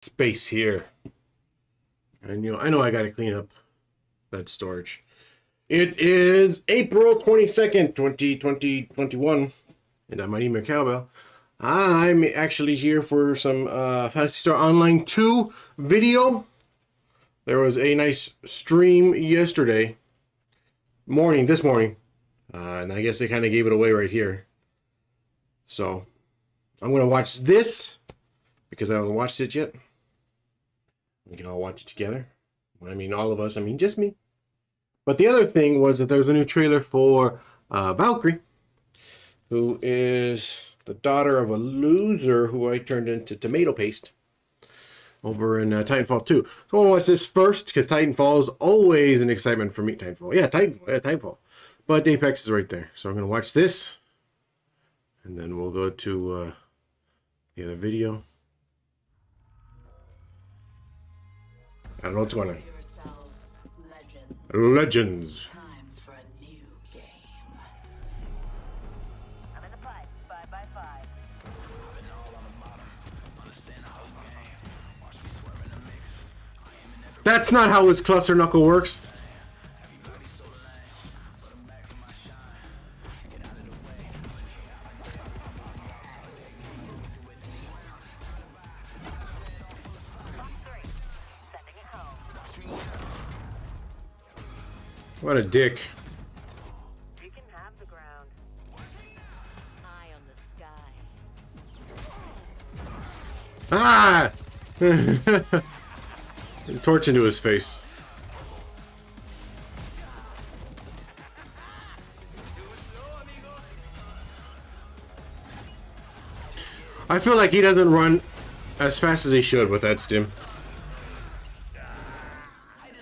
space here. And I know I gotta clean up that storage. It is April 22nd, 2021, and I'm Ineedmorcowbell. I'm actually here for some Phantasy Star Online 2 video. There was a nice stream this morning, and I guess they kind of gave it away right here. So I'm gonna watch this because I haven't watched it yet. We can all watch it together. When I mean all of us, I mean just me. But the other thing was that there's a new trailer for Valkyrie, who is the daughter of a loser who I turned into tomato paste over in Titanfall 2. So I want to watch this first because Titanfall is always an excitement for me. Titanfall. But Apex is right there. So I'm going to watch this. And then we'll go to the other video. I don't know what's going on. Legends. Time for a new game. I'm in the pipe, 5x5. That's not how his cluster knuckle works. What a dick. You can have the ground. Eye on the sky. Ah! Torch into his face. I feel like he doesn't run as fast as he should with that stim.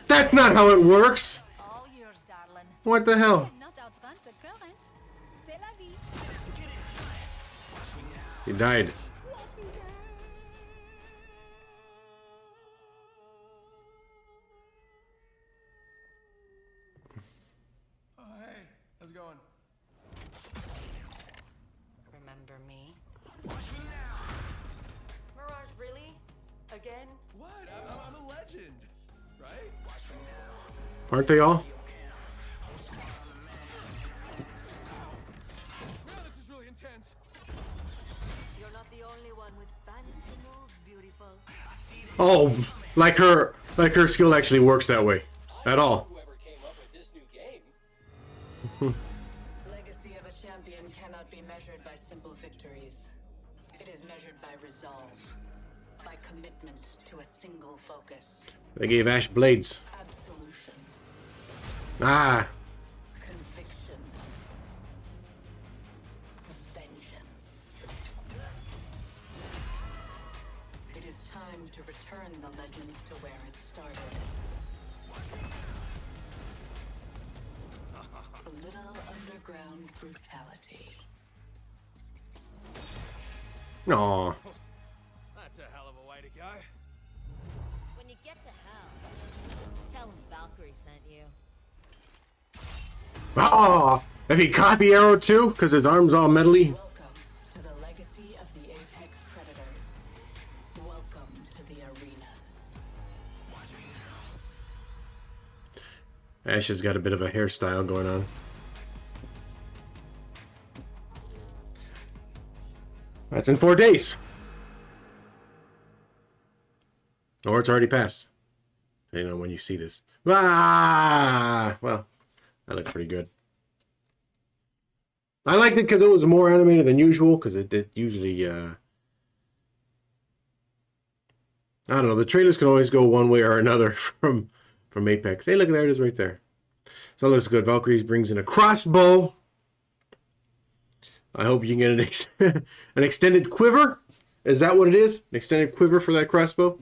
That's not how it works! All yours, darling. What the hell? Not outruns the current. C'est la vie. He died. Oh, hey, how's it going? Remember me? Mirage, really? Again? What? I'm a legend, right? Aren't they all? Man, this is really intense. You're not the only one with fancy moves, beautiful. Oh, like her skill actually works that way. At all. Whoever came up with this new game. Legacy of a champion cannot be measured by simple victories. It is measured by resolve, by commitment to a single focus. They gave Ash blades. Absolution. Ah. Conviction. Vengeance. It is time to return the legends to where it started. A little underground brutality. Aw. That's a hell of a way to go. When you get to hell, tell him Valkyrie sent you. Ah. If he caught the arrow too, because his arm's all metally. Welcome to the legacy of the Apex Predators. Welcome to the arenas. Ash has got a bit of a hairstyle going on. That's in 4 days. Or it's already passed. Depending on when you see this. Ah! Well, that looked pretty good. I liked it because it was more animated than usual, because it did usually, I don't know, the trailers can always go one way or another from Apex. Hey, look, there it is right there. So it looks good. Valkyrie brings in a crossbow. I hope you can get an extended quiver. Is that what it is? An extended quiver for that crossbow?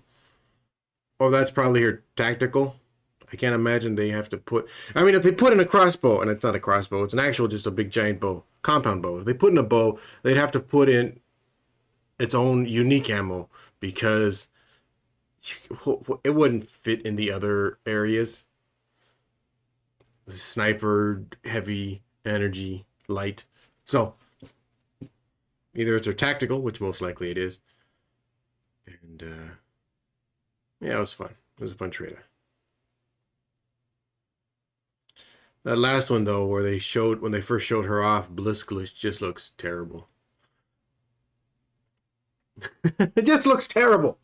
Oh, that's probably her tactical. I can't imagine they have to put... I mean, if they put in a crossbow, and it's not a crossbow, it's an actual just a big giant bow. Compound bow. If they put in a bow, they'd have to put in its own unique ammo because it wouldn't fit in the other areas. The sniper, heavy, energy, light. So... either it's her tactical, which most likely it is, and Yeah, it was fun. It was a fun trailer. That last one though, where they showed when they first showed her off, Blisklish just looks terrible. It just looks terrible.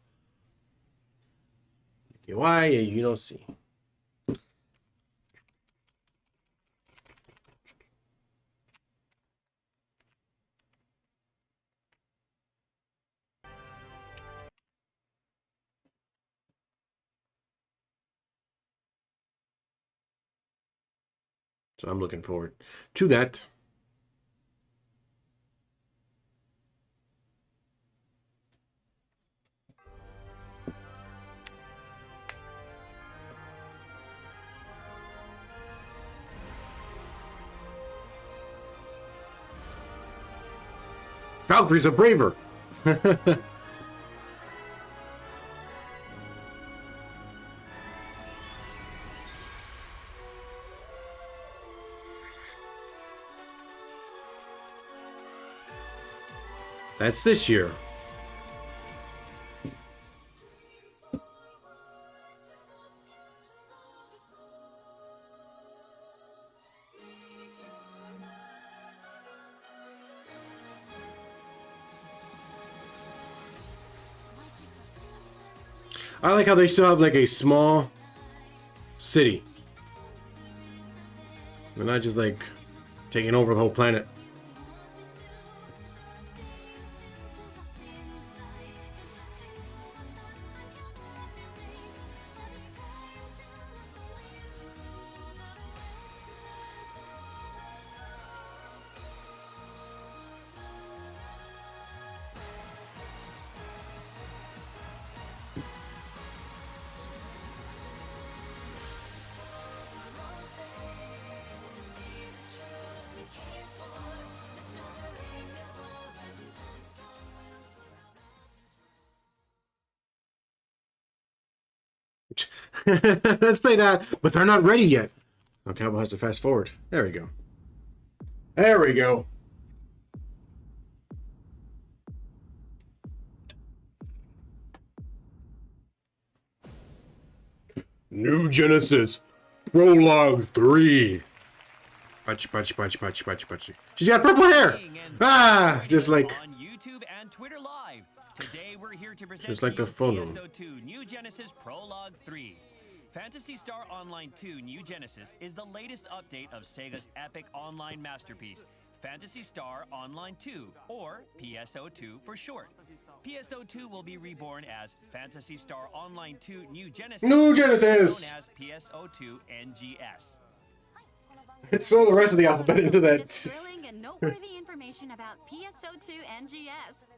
Why you don't see? So I'm looking forward to that. Valkyrie's a braver. That's this year. I like how they still have like a small city. They're not just like taking over the whole planet. Let's play that, but they're not ready yet. Oh, Cowboy has to fast forward. There we go. There we go. New Genesis Prologue 3. Patchy. She's got purple hair. Ah, just like on YouTube and Twitter Live. Today we're here to present just like to the you phone room. PSO2 New Genesis Prologue 3. Phantasy Star Online 2 New Genesis is the latest update of Sega's epic online masterpiece, Phantasy Star Online 2, or PSO2 for short. PSO2 will be reborn as Phantasy Star Online 2 New Genesis, New Genesis! known as PSO2 NGS. Let's throw the rest of the alphabet into that. Thrilling and noteworthy information about PSO2 NGS.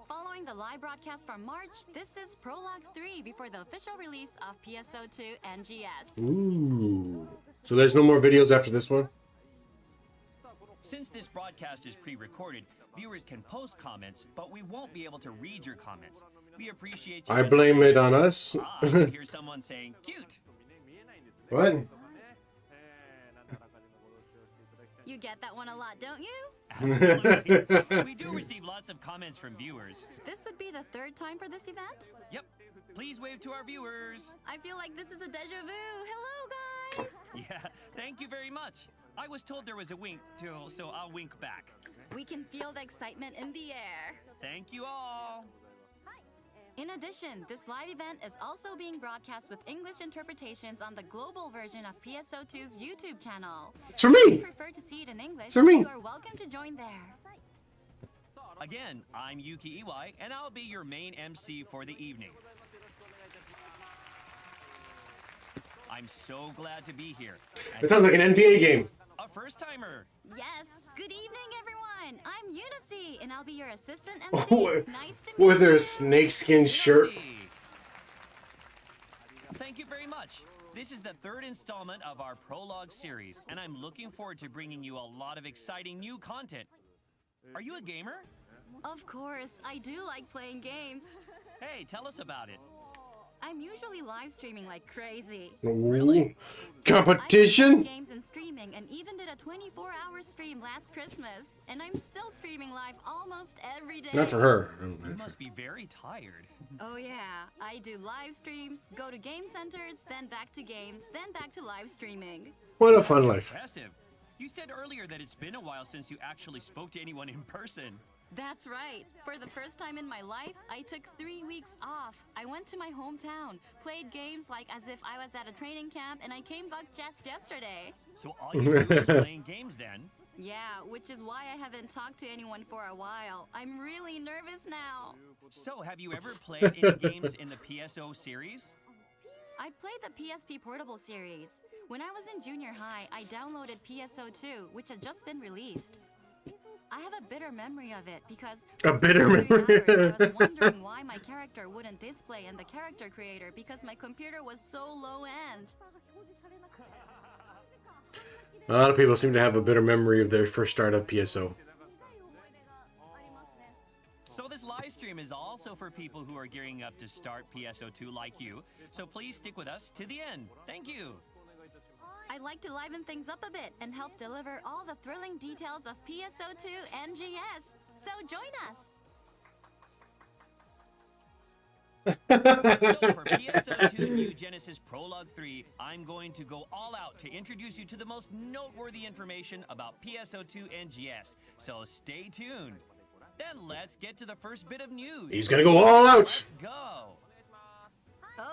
Following the live broadcast from March, this is Prologue 3 before the official release of PSO2 NGS. Ooh. So there's no more videos after this one? Since this broadcast is pre-recorded, viewers can post comments, but we won't be able to read your comments. We appreciate you. I blame it on us. I can hear someone saying cute. What? You get that one a lot, don't you? Absolutely. We do receive lots of comments from viewers. This would be the third time for this event? Yep. Please wave to our viewers. I feel like this is a deja vu. Hello, guys. Yeah, thank you very much. I was told there was a wink, too, so I'll wink back. We can feel the excitement in the air. Thank you all. In addition, this live event is also being broadcast with English interpretations on the global version of PSO2's YouTube channel. It's for If you me. prefer to see it in English, for me. you are welcome to join there. Again, I'm Yuki Iwai, and I'll be your main MC for the evening. I'm so glad to be here. It sounds like an NBA game. A first-timer. Yes, good evening, everyone. I'm Unice, and I'll be your assistant Oh, MC. Nice to meet with her you. snakeskin shirt. Thank you very much. This is the third installment of our Prologue series, and I'm looking forward to bringing you a lot of exciting new content. Are you a gamer? Of course, I do like playing games. Hey, tell us about it. I'm usually live streaming like crazy. Ooh. I Competition? play games and streaming, and even did a 24-hour stream last Christmas. And I'm still streaming live almost every day. Not for her. You must be very tired. Oh yeah, I do live streams, go to game centers, then back to games, then back to live streaming. What a fun life. Impressive. You said earlier that it's been a while since you actually spoke to anyone in person. That's right. For the first time in my life, I took 3 weeks off. I went to my hometown, played games like as if I was at a training camp, and I came back just yesterday. So all you do is playing games then? Yeah, which is why I haven't talked to anyone for a while. I'm really nervous now. So have you ever played any games in the PSO series? I played the PSP Portable series. When I was in junior high, I downloaded PSO2, which had just been released. I have a bitter memory of it because A bitter for 3 memory. hours, I was wondering why my character wouldn't display in the character creator because my computer was so low end. A lot of people seem to have a bitter memory of their first start of PSO. So this live stream is also for people who are gearing up to start PSO2 like you. So please stick with us to the end. Thank you. I'd like to liven things up a bit and help deliver all the thrilling details of PSO2 NGS. So join us! So for PSO2 New Genesis Prologue 3, I'm going to go all out to introduce you to the most noteworthy information about PSO2 NGS. So stay tuned. Then let's get to the first bit of news. He's gonna go all out. Let's go.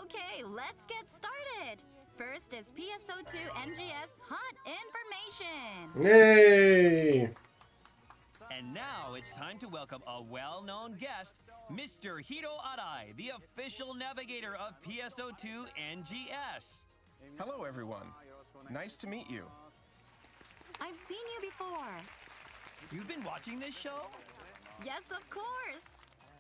Okay, let's get started! First is PSO2 NGS hot information! Yay! And now it's time to welcome a well-known guest, Mr. Hiro Arai, the official navigator of PSO2 NGS. Hello, everyone. Nice to meet you. I've seen you before. You've been watching this show? Yes, of course.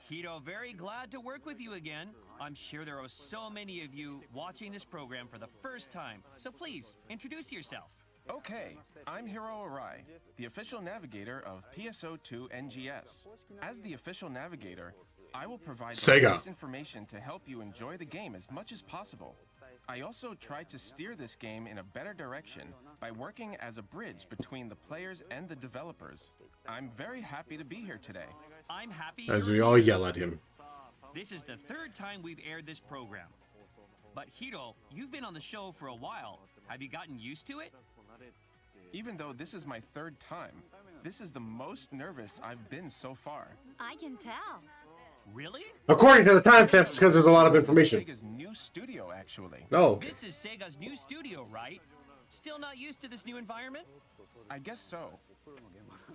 Hiro, very glad to work with you again. I'm sure there are so many of you watching this program for the first time. So please, introduce yourself. Okay, I'm Hiro Arai, the official navigator of PSO2 NGS. As the official navigator, I will provide the Sega. best information to help you enjoy the game as much as possible. I also try to steer this game in a better direction by working as a bridge between the players and the developers. I'm very happy to be here today. I'm happy As you're we all here. yell at him. This is the third time we've aired this program. But Hiro, you've been on the show for a while. Have you gotten used to it? Even though this is my third time, this is the most nervous I've been so far. I can tell. Really? According to the timestamps, it's because there's a lot of information. Sega's new studio, actually. Oh, okay. This is Sega's new studio, right? Still not used to this new environment? I guess so.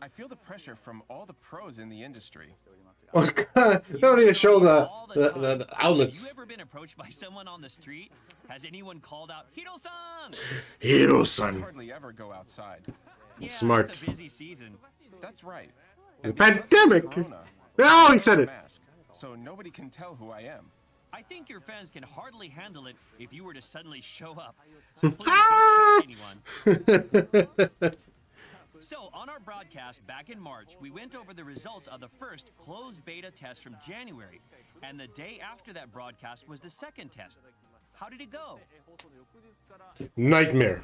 I feel the pressure from all the pros in the industry. Oh, they don't need to show the All the time. the outlets. Have you ever been approached by someone on the street? Has anyone called out, Hiro-san? Hiro-san. Hardly ever go outside. Yeah, Smart. It's a busy season. That's right. The And because of pandemic. Corona, Oh, he said I it. wear a mask, so nobody can tell who I am. I think your fans can hardly handle it if you were to suddenly show up. So please don't shock anyone. So, on our broadcast back in March, we went over the results of the first closed beta test from January. And the day after that broadcast was the second test. How did it go? Nightmare.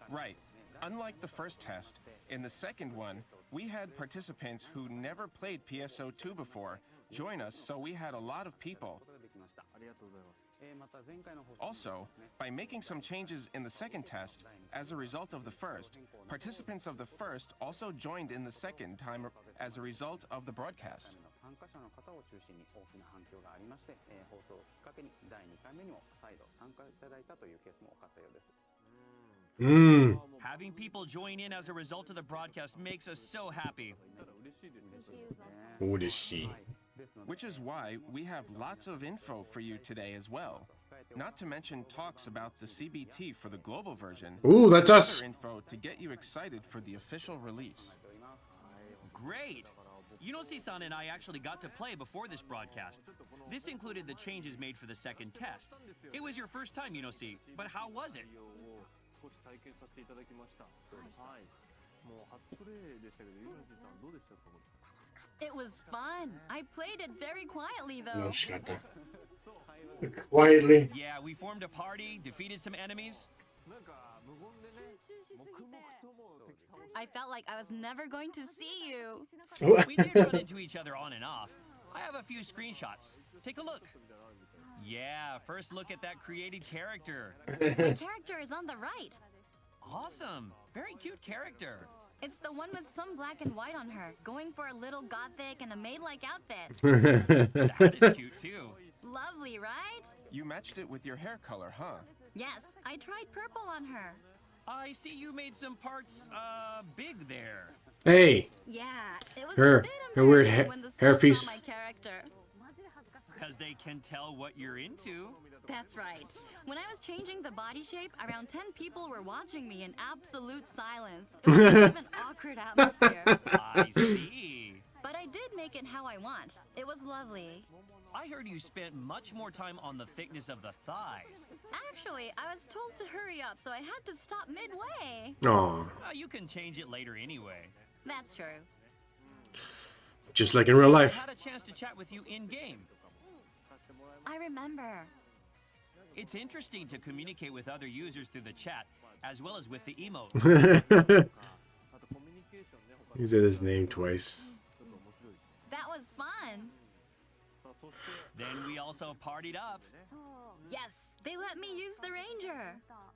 Right. Unlike the first test, in the second one, we had participants who never played PSO2 before join us, so we had a lot of people. Also, by making some changes in the second test, as a result of the first, participants of the first also joined in the second time as a result of the broadcast. Mmm. Having people join in as a result of the broadcast makes us so happy. What is she? Which is why we have lots of info for you today as well. Not to mention talks about the CBT for the global version. Ooh, that's and us. other info to get you excited for the official release. Great! Yunosi-san and I actually got to play before this broadcast. This included the changes made for the second test. It was your first time, Yunosi, but how was it? It was fun. I played it very quietly though. No, she got that. Quietly. Yeah, we formed a party, defeated some enemies. I felt like I was never going to see you. We did run into each other on and off. I have a few screenshots. Take a look. Yeah, first look at that created character. My character is on the right. Awesome. Very cute character. It's the one with some black and white on her, going for a little gothic and a maid-like outfit. That is cute too. Lovely, right? You matched it with your hair color, huh? Yes, I tried purple on her. I see you made some parts, big there. Hey, Yeah, it was Her- a bit her weird embarrassing when the hairpiece. school saw my character. Because they can tell what you're into. That's right. When I was changing the body shape, around 10 people were watching me in absolute silence. It was kind of an awkward atmosphere. I see. But I did make it how I want. It was lovely. I heard you spent much more time on the thickness of the thighs. Actually, I was told to hurry up, so I had to stop midway. aw, You can change it later anyway. That's true. just like in real I life. had a chance to chat with you in-game. I remember. It's interesting to communicate with other users through the chat, as well as with the emotes. He said his name twice. That was fun. Then we also partied up. Yes, they let me use the Ranger.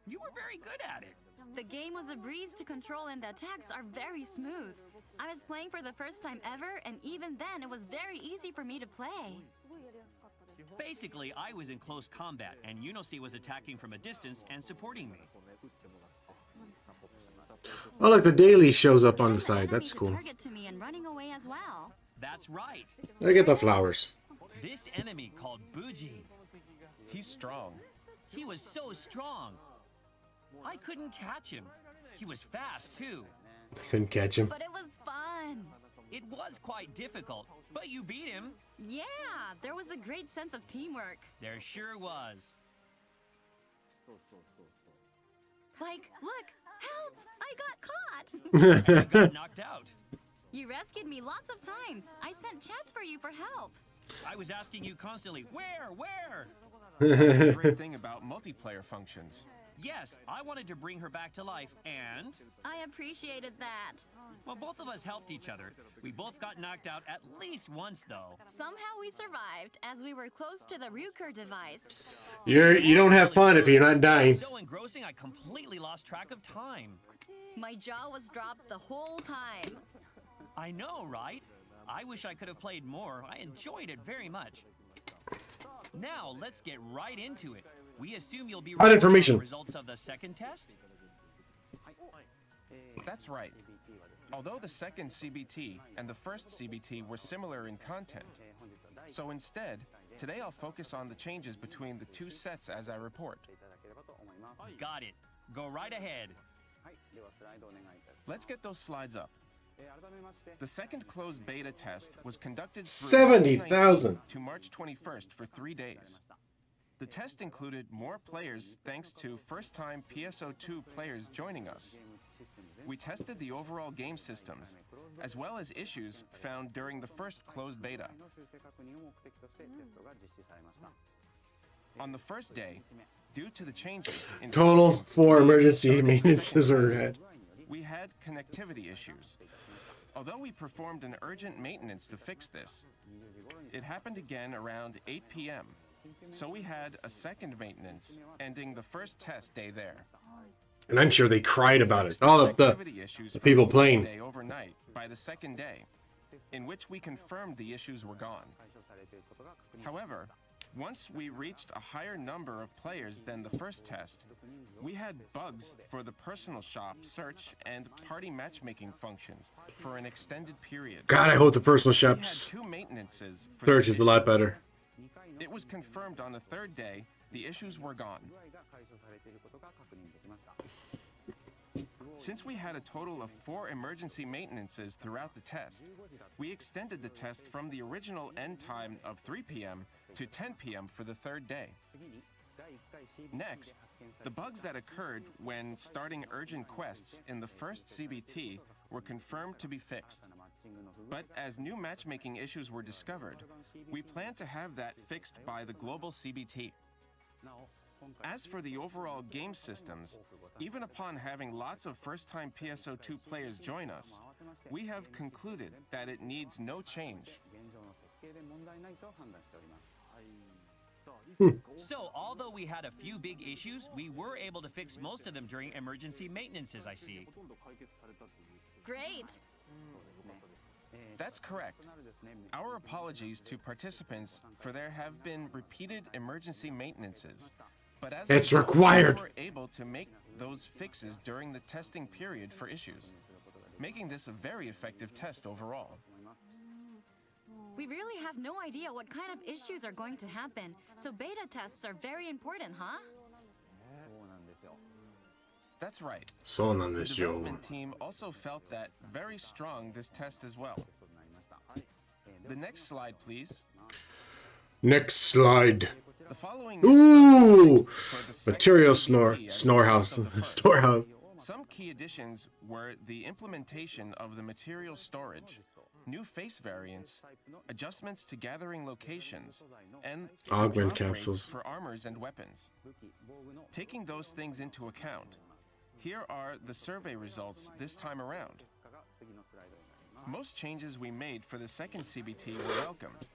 You were very good at it. The game was a breeze to control and the attacks are very smooth. I was playing for the first time ever, and even then it was very easy for me to play. Basically, I was in close combat, and Unosi was attacking from a distance and supporting me. Oh, look, the daily shows up on the And side. enemy That's to cool. target to me and running away as well. That's right. Look at the flowers. This enemy called Buji. He's strong. He was so strong. I couldn't catch him. He was fast, too. Couldn't catch him. But it was fun. It was quite difficult, but you beat him. Yeah, there was a great sense of teamwork. There sure was. Like, look, help! I got caught! And you got knocked out. You rescued me lots of times. I sent chats for you for help. I was asking you constantly, where? That's the great thing about multiplayer functions. Yes, I wanted to bring her back to life, and... I appreciated that. Well, both of us helped each other. We both got knocked out at least once, though. Somehow we survived, as we were close to the Ryuker device. You don't have fun if you're not It dying. was so engrossing, I completely lost track of time. My jaw was dropped the whole time. I know, right? I wish I could have played more. I enjoyed it very much. Now, let's get right into it. We assume you'll be Hot information. the results of the second test? That's right. Although the second CBT and the first CBT were similar in content. So instead, today I'll focus on the changes between the two sets as I report. Got it. Go right ahead. Let's get those slides up. The second closed beta test was conducted through 70,000. March 19th to March 21st for 3 days. The test included more players thanks to first-time PSO2 players joining us. We tested the overall game systems, as well as issues found during the first closed beta. On the first day, due to the changes in Total 4 emergency maintenances were had. we had connectivity issues. Although we performed an urgent maintenance to fix this, it happened again around 8 p.m. So we had a second maintenance, ending the first test day there. And I'm sure they cried about it. All of the Connectivity issues the people for playing. day overnight by the second day, in which we confirmed the issues were gone. However, once we reached a higher number of players than the first test, we had bugs for the personal shop search and party matchmaking functions for an extended period. God, I hope the personal We had shops 2 maintenances for search this is a lot issue. better. It was confirmed on the third day the issues were gone. Since we had a total of 4 emergency maintenances throughout the test, we extended the test from the original end time of 3 p.m. to 10 p.m. for the third day. Next, the bugs that occurred when starting urgent quests in the first CBT were confirmed to be fixed. But as new matchmaking issues were discovered, we plan to have that fixed by the global CBT. As for the overall game systems, even upon having lots of first-time PSO2 players join us, we have concluded that it needs no change. So, although we had a few big issues, we were able to fix most of them during emergency maintenances, I see. Great! That's correct. Our apologies to participants for there have been repeated emergency maintenances. But as It's a result, required. we were able to make those fixes during the testing period for issues, making this a very effective test overall. We really have no idea what kind of issues are going to happen, so beta tests are very important, huh? That's right. So on The this, yo. development team also felt that very strong this test as well. The next slide, please. Next slide. The following Ooh! for the second Material CBT as snorehouse. a result of the first. Storehouse. Some key additions were the implementation of the material storage, new face variants, adjustments to gathering locations, and Augment drop rates capsules. for armors and weapons. Taking those things into account, here are the survey results this time around. Most changes we made for the second CBT were welcomed.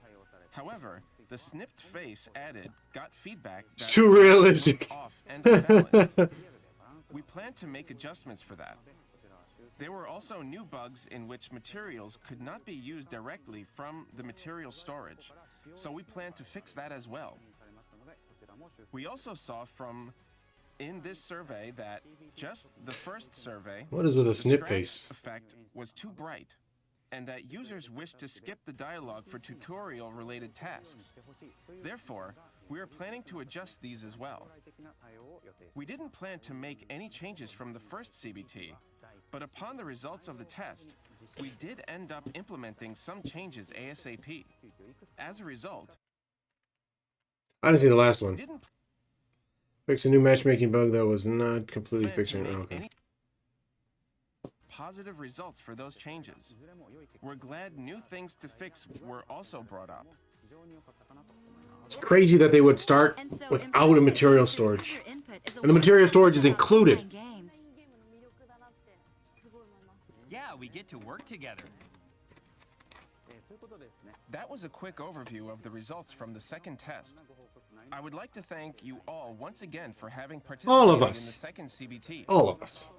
However, the snipped face added got feedback that It's too realistic. looked off and unbalanced. We plan to make adjustments for that. There were also new bugs in which materials could not be used directly from the material storage, so we plan to fix that as well. We also saw in this survey that just the first survey, What is with a the snip scratch face? effect was too bright, and that users wished to skip the dialogue for tutorial-related tasks. Therefore, we are planning to adjust these as well. We didn't plan to make any changes from the first CBT, but upon the results of the test, we did end up implementing some changes ASAP. As a result, I didn't see the last we one. didn't Fix a new matchmaking bug that was not completely plan to fixing. make Oh, okay. any positive results for those changes. We're glad new things to fix were also brought up. It's crazy that they would start And so without a improving material user storage. input is a And the material wonderful storage is thing about included. online games. Yeah, we get to work together. That was a quick overview of the results from the second test. I would like to thank you all once again for having participated All of in the us. second CBT. All of us.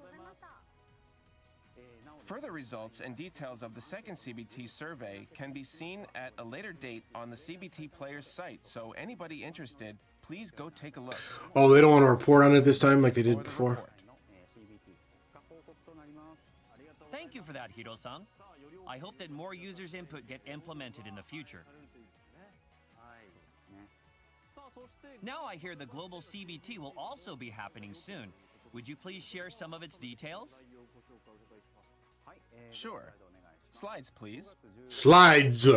Further results and details of the second CBT survey can be seen at a later date on the CBT Players site, so anybody interested, please go take a look. Oh, they don't want to report on it this time like they For did the before? report. Thank you for that, Hiro-san. I hope that more users' input get implemented in the future. Now I hear the global CBT will also be happening soon. Would you please share some of its details? Sure. Slides, please. Slides.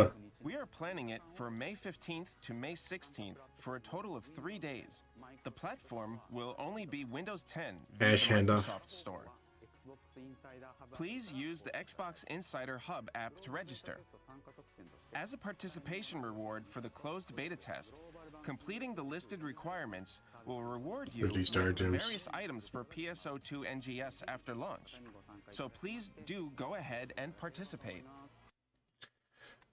We are planning it for May 15th to May 16th for a total of 3 days. The platform will only be Windows 10 via Ash the handoff. Microsoft Store. Please use the Xbox Insider Hub app to register. As a participation reward for the closed beta test, completing the listed requirements will reward you 50 star with gems. various items for PSO2 NGS after launch. So please do go ahead and participate.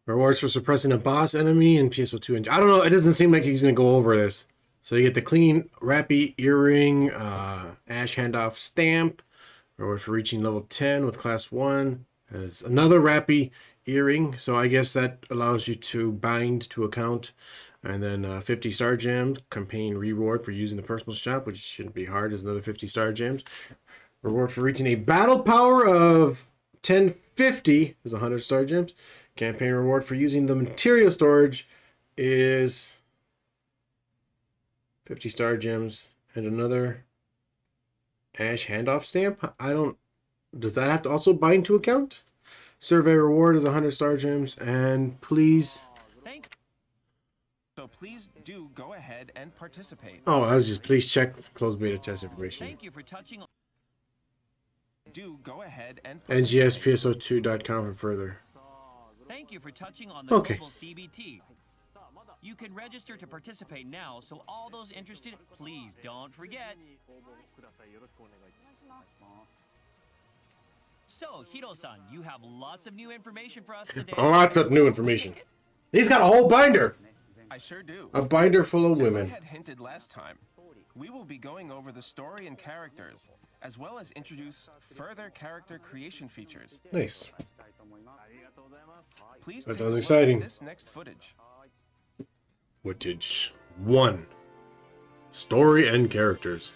Rewards for suppressing a boss enemy in PSO2. And I don't know. It doesn't seem like he's going to go over this. So you get the clean Rappy earring, Ash handoff stamp. Reward for reaching level 10 with class 1. There's another Rappy earring. So I guess that allows you to bind to account. And then 50 star gems. Campaign reward for using the personal shop, which shouldn't be hard. There's another 50 star gems. Reward for reaching a battle power of 1050 is 100 star gems. Campaign reward for using the material storage is 50 star gems and another Ash handoff stamp. Does that have to also bind to account? Survey reward is 100 star gems, and please. So please do go ahead and participate. Oh, I was just please check closed beta test information. Thank you for touching on. Do go ahead and participate. ngspso2.com for further. Thank you for touching on the Okay. global CBT. You can register to participate now, so all those interested, please don't forget. So, Hiro-san, you have lots of new information for us today. Lots of new information. He's got a whole binder. I sure do. A binder full of As I women. had hinted last time, we will be going over the story and characters, as well as introduce further character creation features. Nice. Please That take a sounds look exciting. at this next footage. Footage 1. Story and characters.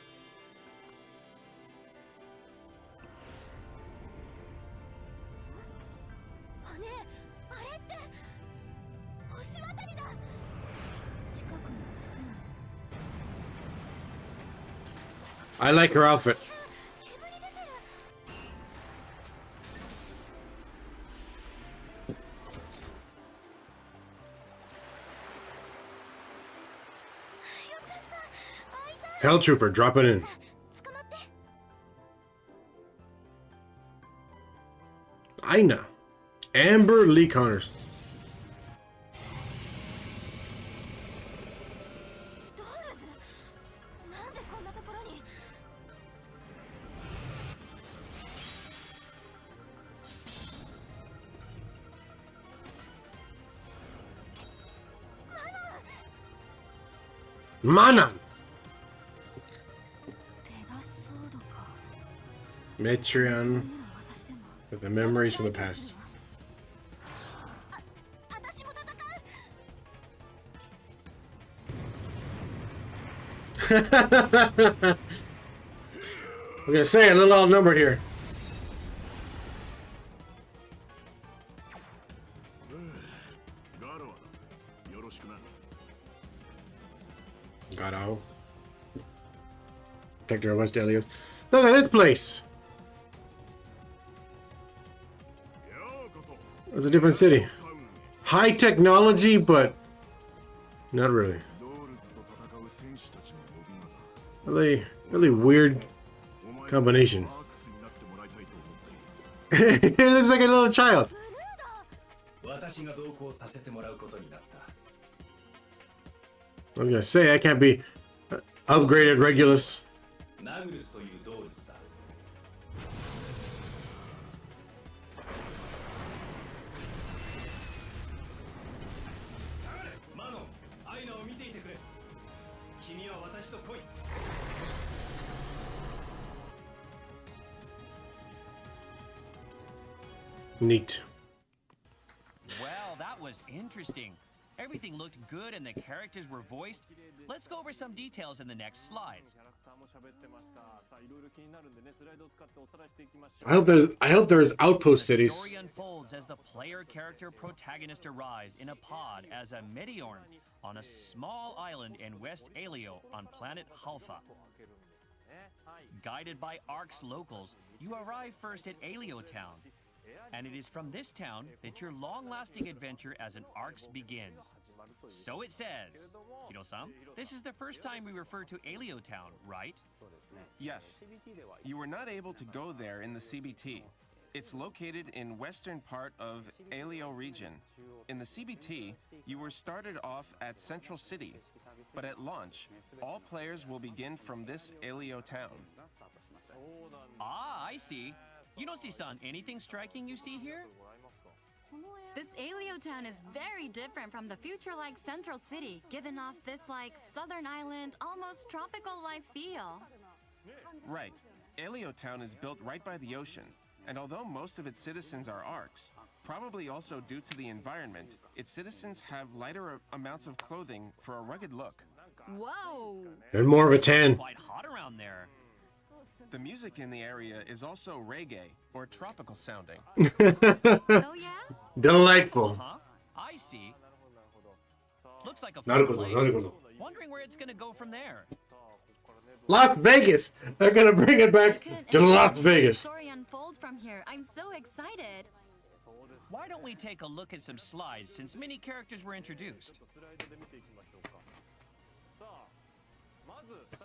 I like her outfit. Hell Trooper, drop it in. Aina. Amber Lee Connors. Manan. Metreon. With the memories from the past. I was gonna say, a little outnumbered here. Got out. Protector of West Elios. Look at this place! It's a different city. High technology, but not really. Really weird combination. It looks like a little child. I was gonna say, I can't be upgraded Regulus. Neat. Well, that was interesting. Everything looked good and the characters were voiced. Let's go over some details in the next slides. I hope there's outpost The cities. story unfolds as the player character protagonist arrives in a pod as a Meteorn on a small island in West Alio on planet Halpha. Guided by ARC's locals, you arrive first at Alio Town. And it is from this town that your long-lasting adventure as an ARCS begins. So it says. Hiro-san, this is the first time we refer to Alio Town, right? Yes. You were not able to go there in the CBT. It's located in western part of Alio region. In the CBT, you were started off at Central City, but at launch, all players will begin from this Alio town. Ah, I see. Yunoshi-san, anything striking you see here? This Alio town is very different from the future-like Central City, giving off this like southern island, almost tropical life feel. Right. Alio town is built right by the ocean, and although most of its citizens are ARCs, probably also due to the environment, its citizens have lighter amounts of clothing for a rugged look. Whoa! And more of a tan. Quite hot around there. The music in the area is also reggae, or tropical sounding. Oh yeah? Delightful. Huh? I see. Looks like a Not a fun good one, place. not a good one. Wondering where it's gonna go from there. Las Vegas! They're gonna bring it back to Las Vegas. The story unfolds from here. I'm so excited. Why don't we take a look at some slides since many characters were introduced?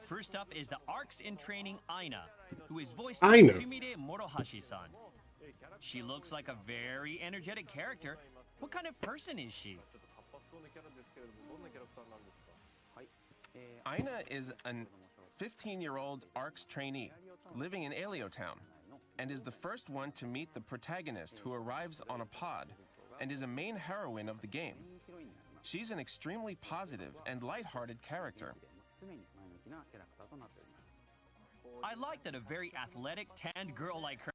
First up is the ARCS in training Aina, who is voiced by Aina. Sumire Morohashi-san. She looks like a very energetic character. What kind of person is she? Aina is an 15-year-old ARCS trainee living in Town, and is the first one to meet the protagonist, who arrives on a pod and is a main heroine of the game. She's an extremely positive and lighthearted character. I like that a very athletic, tanned girl like her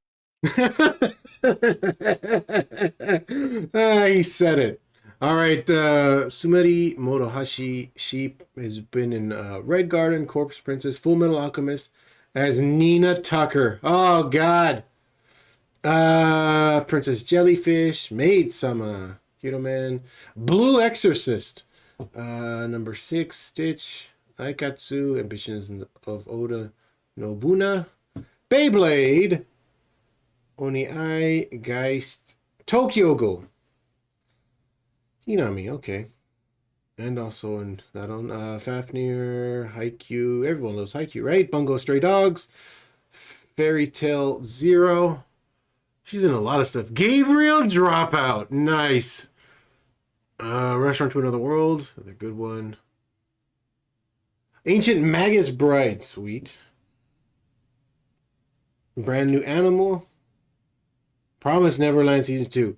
He said it. All right, Sumeri Motohashi Sheep has been in Red Garden, Corpse Princess, Full Metal Alchemist as Nina Tucker. Oh, God. Princess Jellyfish, Maid Sama, Hero Man, Blue Exorcist, number 6, Stitch, Aikatsu, Ambitions of Oda Nobuna, Beyblade, Oni Ai, Geist, Tokyo Go. Hinami, okay. And also in that on Fafnir, Haikyuu, everyone loves Haikyuu, right? Bungo Stray Dogs, Fairy Tale Zero. She's in a lot of stuff. Gabriel Dropout, nice. Restaurant to Another World, another good one. Ancient Magus Bride, sweet. Brand New Animal. Promise Neverland Season 2.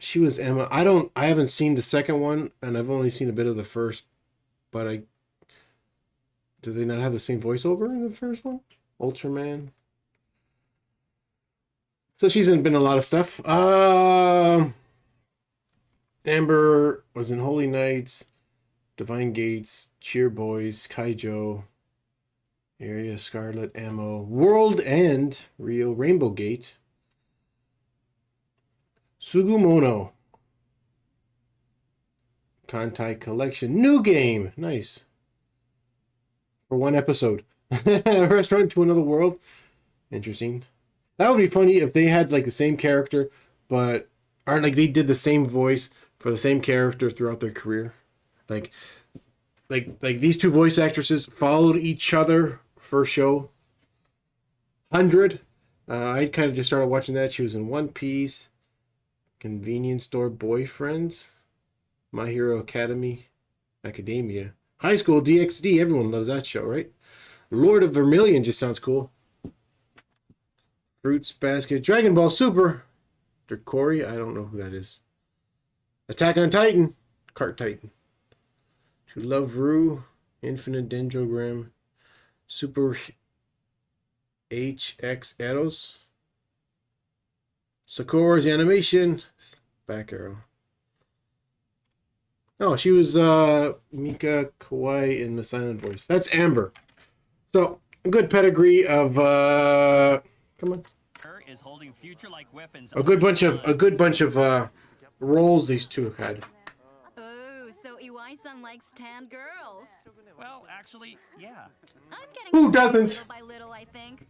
She was Emma. I haven't seen the second one, and I've only seen a bit of the first, but do they not have the same voiceover in the first one? Ultraman. So she's been in a lot of stuff. Amber was in Holy Knights, Divine Gates, Cheer Boys, Kaijo, Area Scarlet Ammo, World End, Rio Rainbow Gate, Sugumono, Kantai Collection, new game, nice. For one episode. Restaurant to Another World, interesting. That would be funny if they had like the same character, but aren't like they did the same voice for the same character throughout their career. Like these two voice actresses followed each other for a show. 100. I kind of just started watching that. She was in One Piece, Convenience Store Boyfriends, My Hero Academia, High School DxD. Everyone loves that show, right? Lord of Vermilion just sounds cool. Fruits Basket, Dragon Ball Super, Dracori, I don't know who that is. Attack on Titan, Cart Titan. To Love Rue, Infinite Dendrogram, Super HX Eros, Sakura's Animation, Back Arrow. Oh, she was Mika Kawaii in the silent voice. That's Amber. So, a good pedigree of come on. is holding future-like weapons. A good bunch of roles these two had. Oh, so Iwai-san likes tan girls. Well, actually, yeah. I'm getting Who sick doesn't? little by little, I think.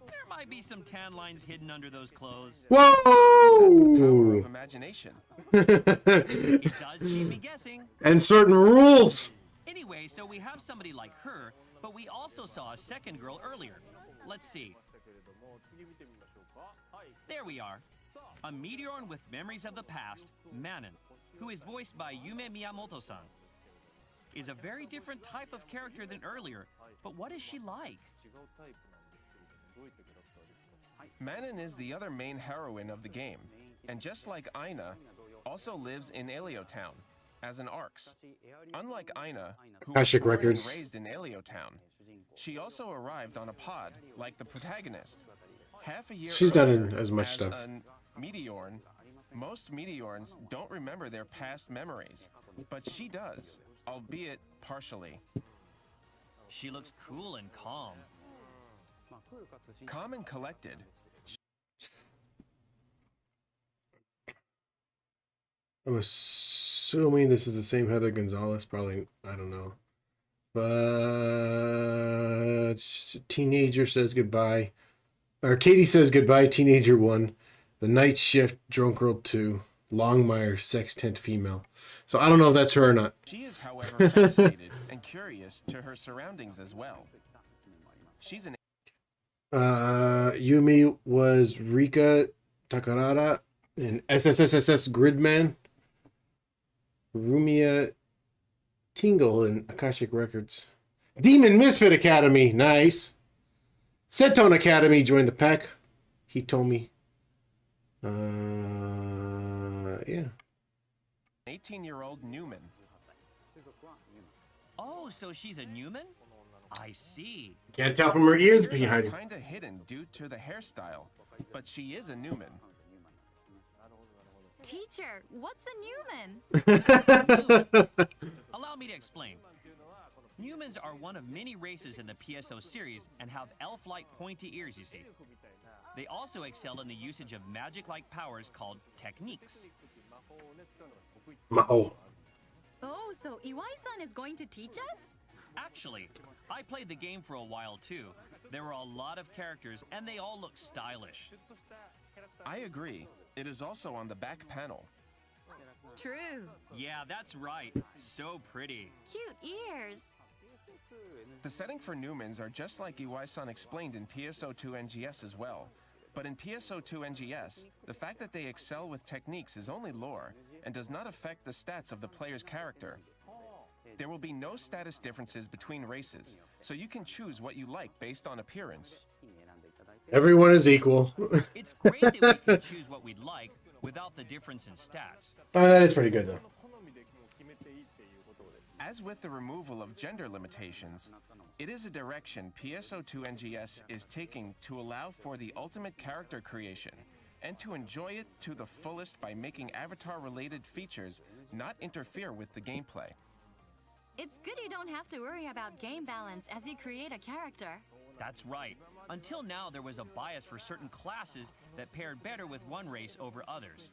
There might be some tan lines hidden under those clothes. Power Whoa! of imagination. It does keep me guessing. And certain rules. Anyway, so we have somebody like her, but we also saw a second girl earlier. Let's see. There we are. A Meteorn with memories of the past, Manon, who is voiced by Yume Miyamoto-san, is a very different type of character than earlier, but what is she like? Manon is the other main heroine of the game, and just like Aina, also lives in Town as an ARCS. Unlike Aina, who was Akashic born and Records. raised in Town, she also arrived on a pod like the protagonist. Half a year She's done earlier, as much as stuff. a Meteorn, most Meteorns don't remember their past memories, but she does, albeit partially. She looks cool and calm. Calm and collected, I'm assuming this is the same Heather Gonzalez. Probably, I don't know. But Teenager says goodbye. Or Katie says goodbye, Teenager 1. The Night Shift, Drunk Girl 2. Longmire, Sextant Female. So I don't know if that's her or not. she is, however, fascinated and curious to her surroundings as well. She's an Yumi was Rika Takarada in SSSS Gridman. Rumia Tingle and Akashic Records. Demon Misfit Academy, nice. Setone Academy joined the pack. He told me. Yeah. 18-year-old Newman. Oh, so she's a Newman? I see. Can't tell from her ears, but Ears she are hiding. kinda hidden due to the hairstyle, but she is a Newman. Teacher, what's a Newman? Allow me to explain. Newmans are one of many races in the PSO series and have elf-like pointy ears, you see. They also excel in the usage of magic-like powers called techniques. Mao. Oh, so Iwai-san is going to teach us? Actually, I played the game for a while too. There were a lot of characters and they all look stylish. I agree. It is also on the back panel. True. Yeah, that's right. So pretty. Cute ears. The setting for Newmans are just like Iwai-san explained in PSO2 NGS as well. But in PSO2 NGS, the fact that they excel with techniques is only lore and does not affect the stats of the player's character. There will be no status differences between races, so you can choose what you like based on appearance. Everyone is equal. It's great that we can choose what we'd like without the difference in stats. Oh, that is pretty good though. As with the removal of gender limitations, it is a direction PSO2 NGS is taking to allow for the ultimate character creation and to enjoy it to the fullest by making avatar-related features not interfere with the gameplay. It's good you don't have to worry about game balance as you create a character. That's right. Until now, there was a bias for certain classes that paired better with one race over others.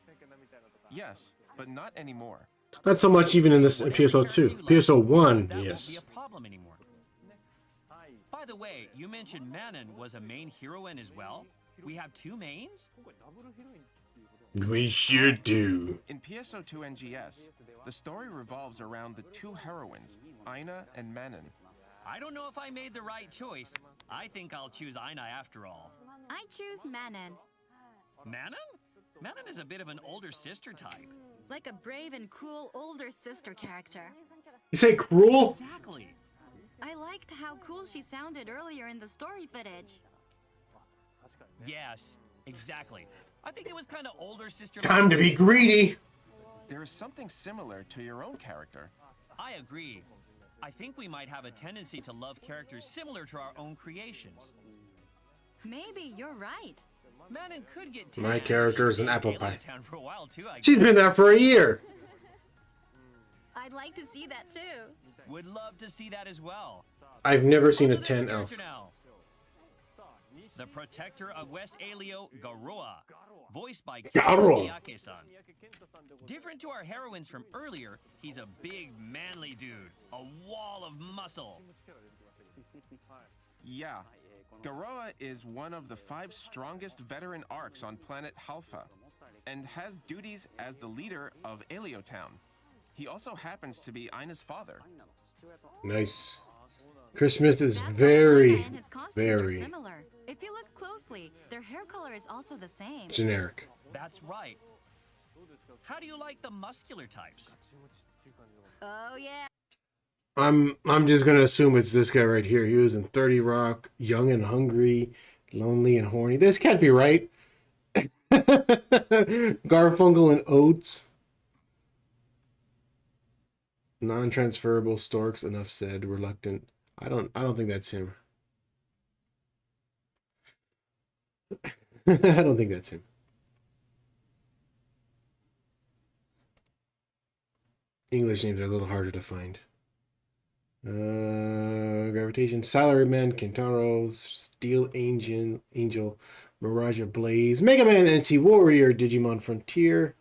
Yes, but not anymore. Not so much even in this in PSO2. PSO1, That yes. won't be a problem anymore. By the way, you mentioned Manon was a main heroine as well. We have two mains? We sure do. In PSO2 NGS, the story revolves around the two heroines, Aina and Manon. I don't know if I made the right choice. I think I'll choose Aina after all. I choose Manon. Manon? Manon is a bit of an older sister type. Like a brave and cool older sister character. You say cruel? Exactly. I liked how cool she sounded earlier in the story footage. Yes, exactly. I think it was kind of older sister. Time to be greedy. There is something similar to your own character. I agree. I think we might have a tendency to love characters similar to our own creations. Maybe you're right. Manon could get My tan. character She is an stayed in apple Alien pie. Town for a while too, I She's guess. been there for a year. I'd like to see that too. Would love to see that as well. I've never seen a On to the 10 next elf. character now. The Protector of West Alio, Garoa, voiced by Garoa. Miyake-san. Different to our heroines from earlier, he's a big, manly dude, a wall of muscle. Yeah, Garoa is one of the 5 strongest veteran arcs on planet Halpha, and has duties as the leader of Alio Town. He also happens to be Aina's father. Nice. Chris Smith is That's why very, Anna and his costumes are very similar. If you look closely, their hair color is also the same. generic. That's right. How do you like the muscular types? Oh yeah. I'm just gonna assume it's this guy right here. He was in 30 Rock, young and hungry, lonely and horny. This can't be right. Garfunkel and Oates. Non-transferable storks, enough said. Reluctant. I don't think that's him. I don't think that's him. English names are a little harder to find. Gravitation, Salaryman, Kentaro, Steel Angel, Mirage Blaze, Mega Man, NT Warrior, Digimon Frontier,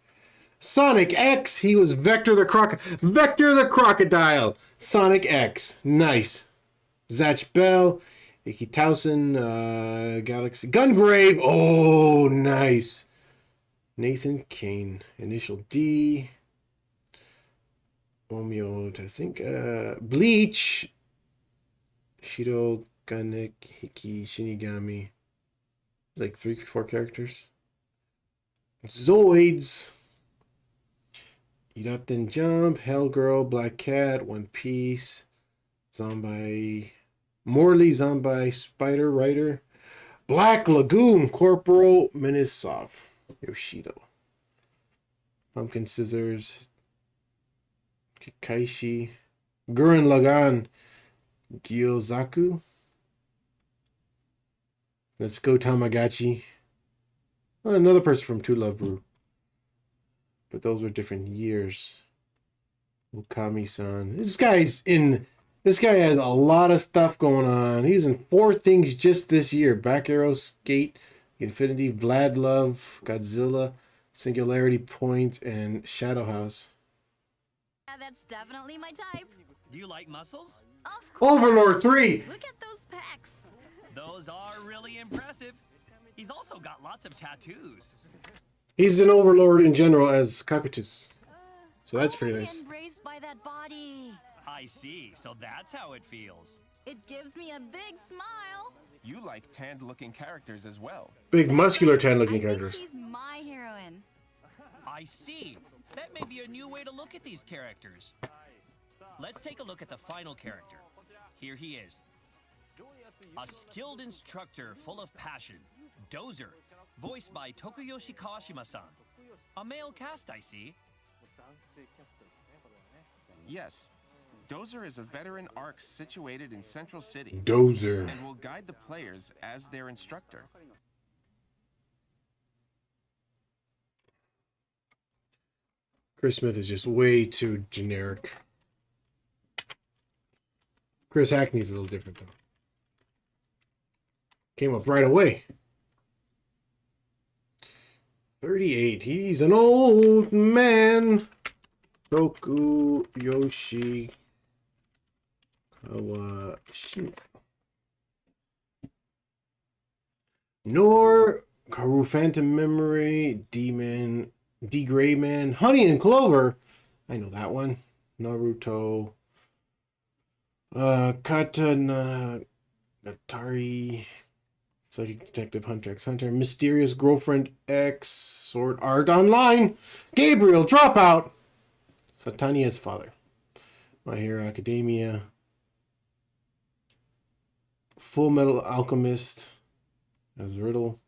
Sonic X. He was Vector the Crocodile. Sonic X, nice. Zatch Bell, Iki Towson, Galaxy Gungrave. Oh, nice. Nathan Kane, Initial D. Omeo Tasinka, Bleach, Shido, Ganek, Hiki, Shinigami. Like 3-4 characters. Zoids, Eat Up Then Jump, Hell Girl, Black Cat, One Piece, Zombie, Morley, Zombie, Spider Rider, Black Lagoon, Corporal, Minisov, Yoshido, Pumpkin Scissors, Kikaishi, Gurren Lagann, Gyozaku. Let's Go Tamagotchi. Oh, another person from Two Love Brew. But those were different years. Okami-san. This guy has a lot of stuff going on. He's in 4 things just this year. Back Arrow, Skate, Infinity, Vlad Love, Godzilla, Singularity Point, and Shadow House. Yeah, that's definitely my type. Do you like muscles? Of course. Overlord 3! Look at those pecs. Those are really impressive. He's also got lots of tattoos. He's an Overlord in general as Cockatoo. So that's I pretty wanna be nice. embraced by that body. I see, so that's how it feels. It gives me a big smile. You like tanned-looking characters as well. Big muscular I tan-looking think characters. she's my heroine. I see. That may be a new way to look at these characters. Let's take a look at the final character. Here he is. A skilled instructor full of passion, Dozer, voiced by Tokuyoshi Kawashima-san. A male cast, I see. Yes, Dozer is a veteran arc situated in Central City Dozer. and will guide the players as their instructor. Chris Smith is just way too generic. Chris Hackney's a little different though. Came up right away. 38. He's an old man. Tokuyoshi Kawashima. Nor Karu Phantom Memory, Demon, D Gray Man, Honey and Clover. I know that one. Naruto. Katana Atari. Psychic Detective Hunter x Hunter. Mysterious Girlfriend X. Sword Art Online. Gabriel Dropout. Satania's father. My Hero Academia. Full Metal Alchemist. As Riddle.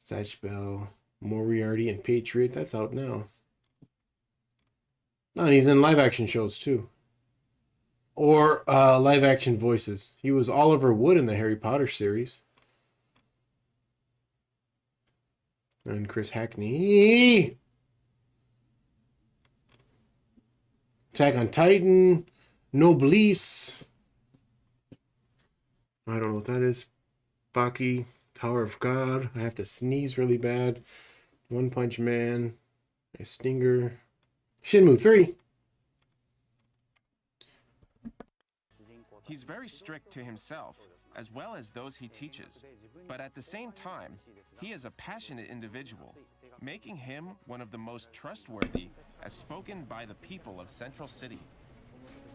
Satch Bell. Moriarty and Patriot. That's out now. Oh, and he's in live action shows too. Or live action voices. He was Oliver Wood in the Harry Potter series. And Chris Hackney. Attack on Titan. Noblesse. I don't know what that is. Baki. Tower of God. I have to sneeze really bad. One Punch Man. A Stinger. Shenmue 3. He's very strict to himself, as well as those he teaches. But at the same time, he is a passionate individual, making him one of the most trustworthy, as spoken by the people of Central City.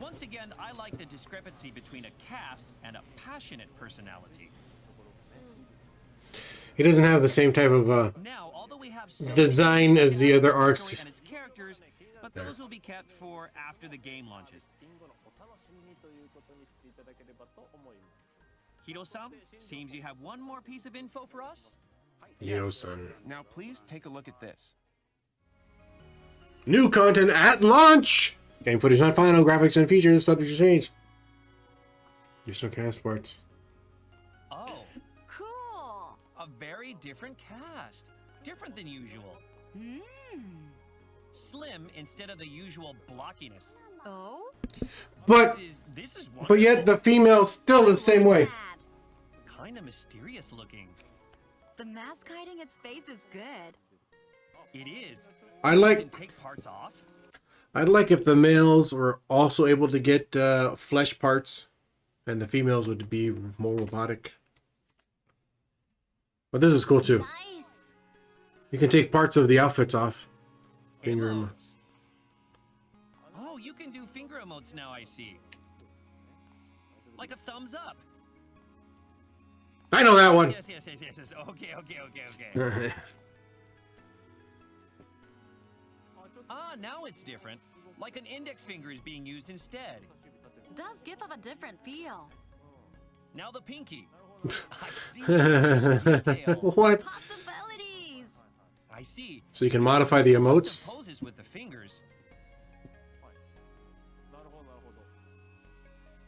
Once again, I like the discrepancy between a cast and a passionate personality. He doesn't have the same type of Now, although we have so design many as the other story arcs. and its characters, but those will be kept for after the game launches. Hiro-san, seems you have one more piece of info for us? Yo-san. Now please take a look at this. New content at launch! Game footage not final, graphics and features subject to change. Additional cast parts. Oh, Cool. a very different cast. Different than usual. Slim instead of the usual blockiness. Oh? But This is but yet the female's still the same way. Bad. kind of mysterious looking. The mask hiding its face is good. It is. I You like can take parts off. I'd like if the males were also able to get flesh parts, and the females would be more robotic. But this is cool too. Nice. You can take parts of the outfits off. Finger emo- Emotes. Oh, you can do finger emotes now, I see. Like a thumbs up. I know that one. Yes. Okay. Ah, now it's different. Like an index finger is being used instead. Does give off a different feel. Now the pinky. I see. Detail. What? Possibilities! I see. So you can modify the Lots emotes? of poses with the fingers.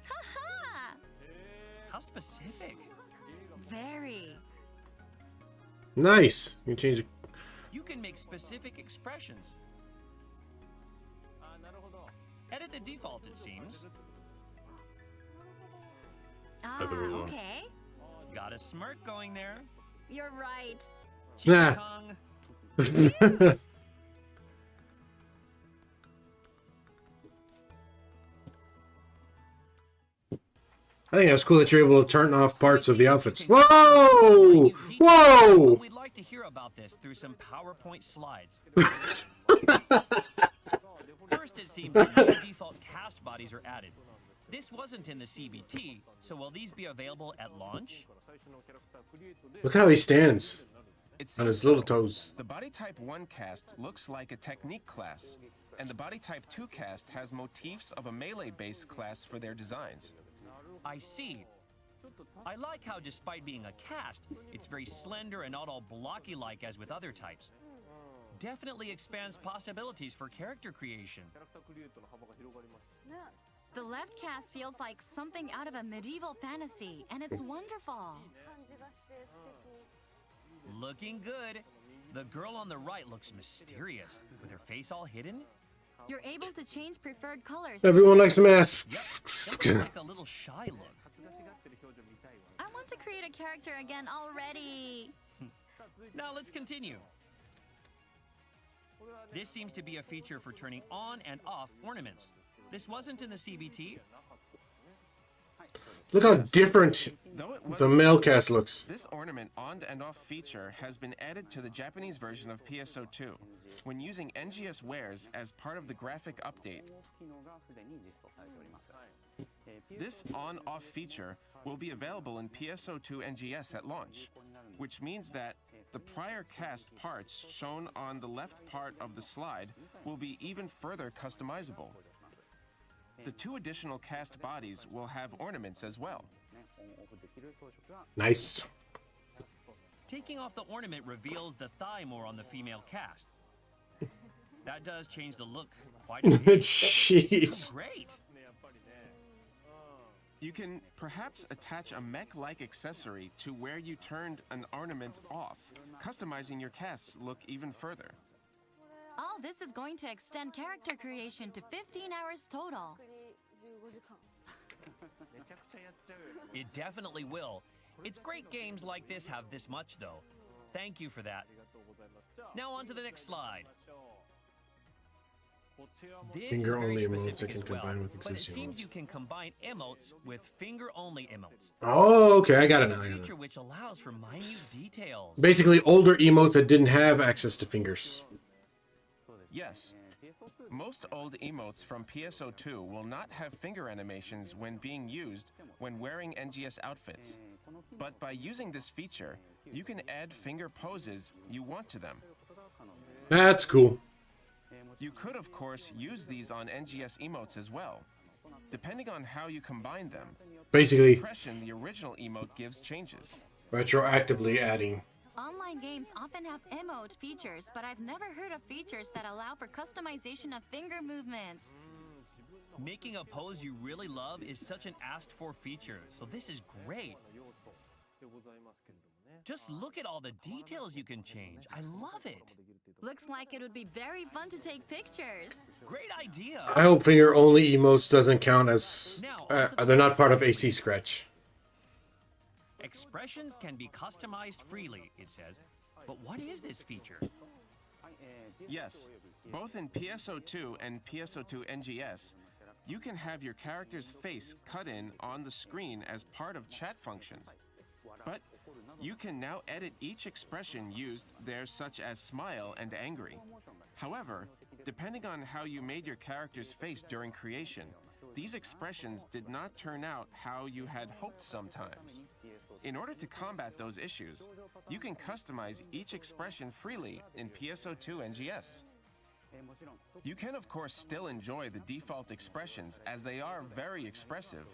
Haha! How specific. Very. Nice. You can change it. You can make specific expressions. Edit the default, it seems. Ah, okay. Got a smirk going there. You're right. Cheek Nah. tongue. I think that's cool that you're able to turn off parts of the outfits. Whoa! Whoa! We'd like to hear about this through some PowerPoint slides. First, it seems that new default cast bodies are added. This wasn't in the CBT, so will these be available at launch? Look how he stands It on seems his little so. toes. The body type 1 cast looks like a technique class, and the body type 2 cast has motifs of a melee-based class for their designs. I see. I like how, despite being a cast, it's very slender and not all blocky-like as with other types. Definitely expands possibilities for character creation. The left cast feels like something out of a medieval fantasy, and it's wonderful. Looking good. The girl on the right looks mysterious, with her face all hidden. You're able to change preferred colors. Everyone likes Yep, masks. that looks like a little shy look. I want to create a character again already. Now let's continue. This seems to be a feature for turning on and off ornaments. This wasn't in the CBT. Look how different Though it the wasn't male listed, cast looks. This ornament on and off feature has been added to the Japanese version of PSO2 when using NGS wares as part of the graphic update. This on-off feature will be available in PSO2 NGS at launch, which means that the prior cast parts shown on the left part of the slide will be even further customizable. The 2 additional cast bodies will have ornaments as well. Nice. Taking off the ornament reveals the thigh more on the female cast. That does change the look quite a bit. Jeez. Great. You can perhaps attach a mech-like accessory to where you turned an ornament off, customizing your cast's look even further. All this is going to extend character creation to 15 hours total. It definitely will. It's great games like this have this much, though. Thank you for that. Now on to the next slide. This is very Finger-only emotes specific that as can well, combine with but it existing seems emotes. you can combine emotes with finger-only emotes. Oh, okay, I got it now. A I got feature it. which allows for minute details. Basically, older emotes that didn't have access to fingers. Yes. Most old emotes from PSO2 will not have finger animations when being used when wearing NGS outfits. But by using this feature, you can add finger poses you want to them. That's cool. You could, of course, use these on NGS emotes as well. Depending on how you combine them, the Basically, impression the original emote gives changes. retroactively adding. Online games often have emote features, but I've never heard of features that allow for customization of finger movements. Making a pose you really love is such an asked-for feature, so this is great. Just look at all the details you can change. I love it. Looks like it would be very fun to take pictures. Great idea. I hope finger only emotes doesn't count as they're not part of AC Scratch. Expressions can be customized freely, it says. But what is this feature? Yes, both in PSO2 and PSO2 NGS, you can have your character's face cut in on the screen as part of chat functions. But you can now edit each expression used there, such as smile and angry. However, depending on how you made your character's face during creation, these expressions did not turn out how you had hoped sometimes. In order to combat those issues, you can customize each expression freely in PSO2 NGS. You can, of course, still enjoy the default expressions as they are very expressive.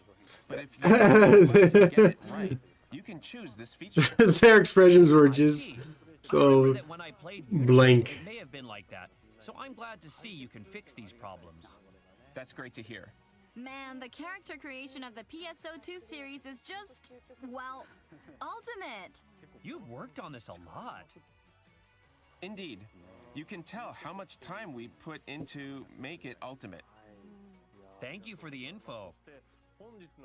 But if you would like to get it right, you can choose this feature. Their expressions were I just see. I so remember that when I played New blank. Genesis, it may have been like that. So I'm glad to see you can fix these problems. That's great to hear. Man, the character creation of the PSO2 series is just, well, ultimate. You've worked on this a lot. Indeed. You can tell how much time we put into make it ultimate. Thank you for the info.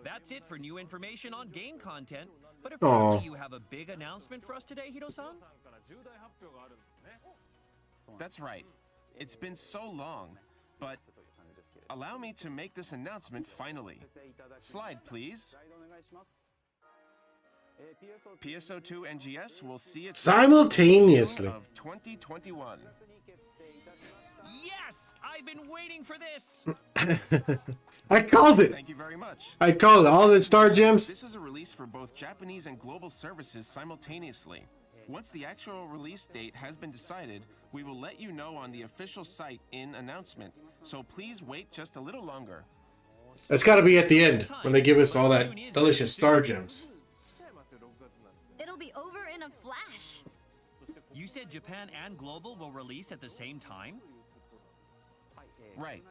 That's it for new information on game content. But Aw. apparently you have a big announcement for us today, Hiro-san? That's right. It's been so long, but allow me to make this announcement finally. Slide, please. PSO2 NGS will see its Simultaneously. of 2021. Yes! I've been waiting for this! I called it. Thank you very much. I called it. All the star gems. This is a release for both Japanese and global services simultaneously. Once the actual release date has been decided, we will let you know on the official site in announcement. So please wait just a little longer. That's got to be at the end when they give us all that delicious star gems. It'll be over in a flash. You said Japan and global will release at the same time? Right.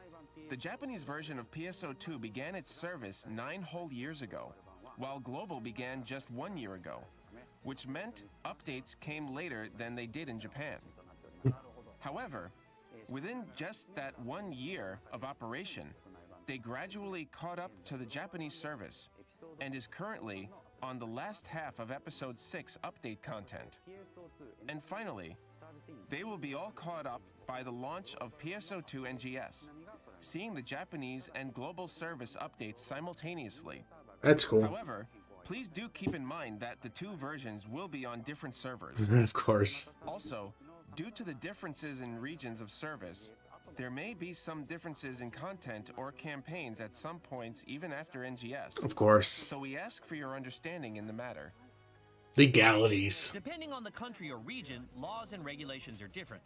The Japanese version of PSO2 began its service 9 whole years ago, while global began just 1 year ago, which meant updates came later than they did in Japan. However, within just that 1 year of operation, they gradually caught up to the Japanese service and is currently on the last half of episode 6 update content. And finally, they will be all caught up by the launch of PSO2 NGS, seeing the Japanese and global service updates simultaneously. That's cool. However, please do keep in mind that the two versions will be on different servers. Of course. Also, due to the differences in regions of service, there may be some differences in content or campaigns at some points even after NGS. Of course. So we ask for your understanding in the matter. Legalities. Depending on the country or region, laws and regulations are different.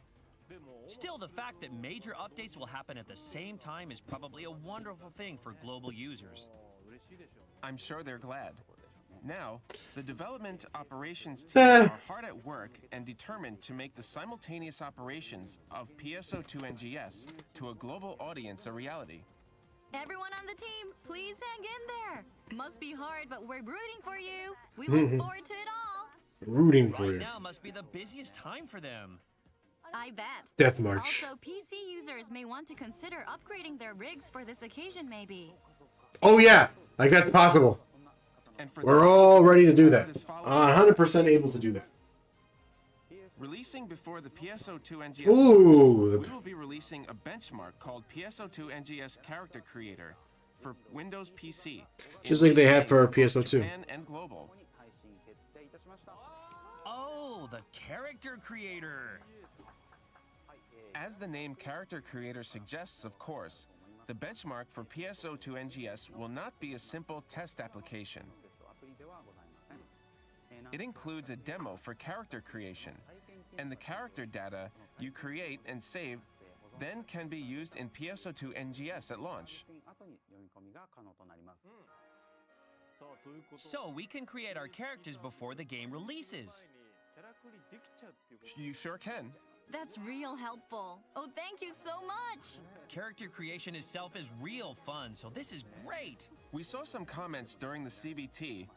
Still, the fact that major updates will happen at the same time is probably a wonderful thing for global users. I'm sure they're glad. Now, the development operations team are hard at work and determined to make the simultaneous operations of PSO2 NGS to a global audience a reality. Everyone on the team, please hang in there. Must be hard, but we're rooting for you. We look forward to it all. Rooting for Right you. now must be the busiest time for them. I bet. Death March. Also, PC users may want to consider upgrading their rigs for this occasion, maybe. Oh yeah, like that's possible. And for We're those all ready to do who that. this follows, 100% able to do that. Releasing before the PSO2 NGS, Ooh, we will be releasing a benchmark called PSO2 NGS Character Creator for Windows PC. Just in like they had for both PSO2. Japan and global. Oh, the character creator. As the name Character Creator suggests, of course, the benchmark for PSO2 NGS will not be a simple test application. It includes a demo for character creation, and the character data you create and save then can be used in PSO2 NGS at launch. So we can create our characters before the game releases. You sure can. That's real helpful. Oh, thank you so much. Character creation itself is real fun, so this is great. We saw some comments during the CBT,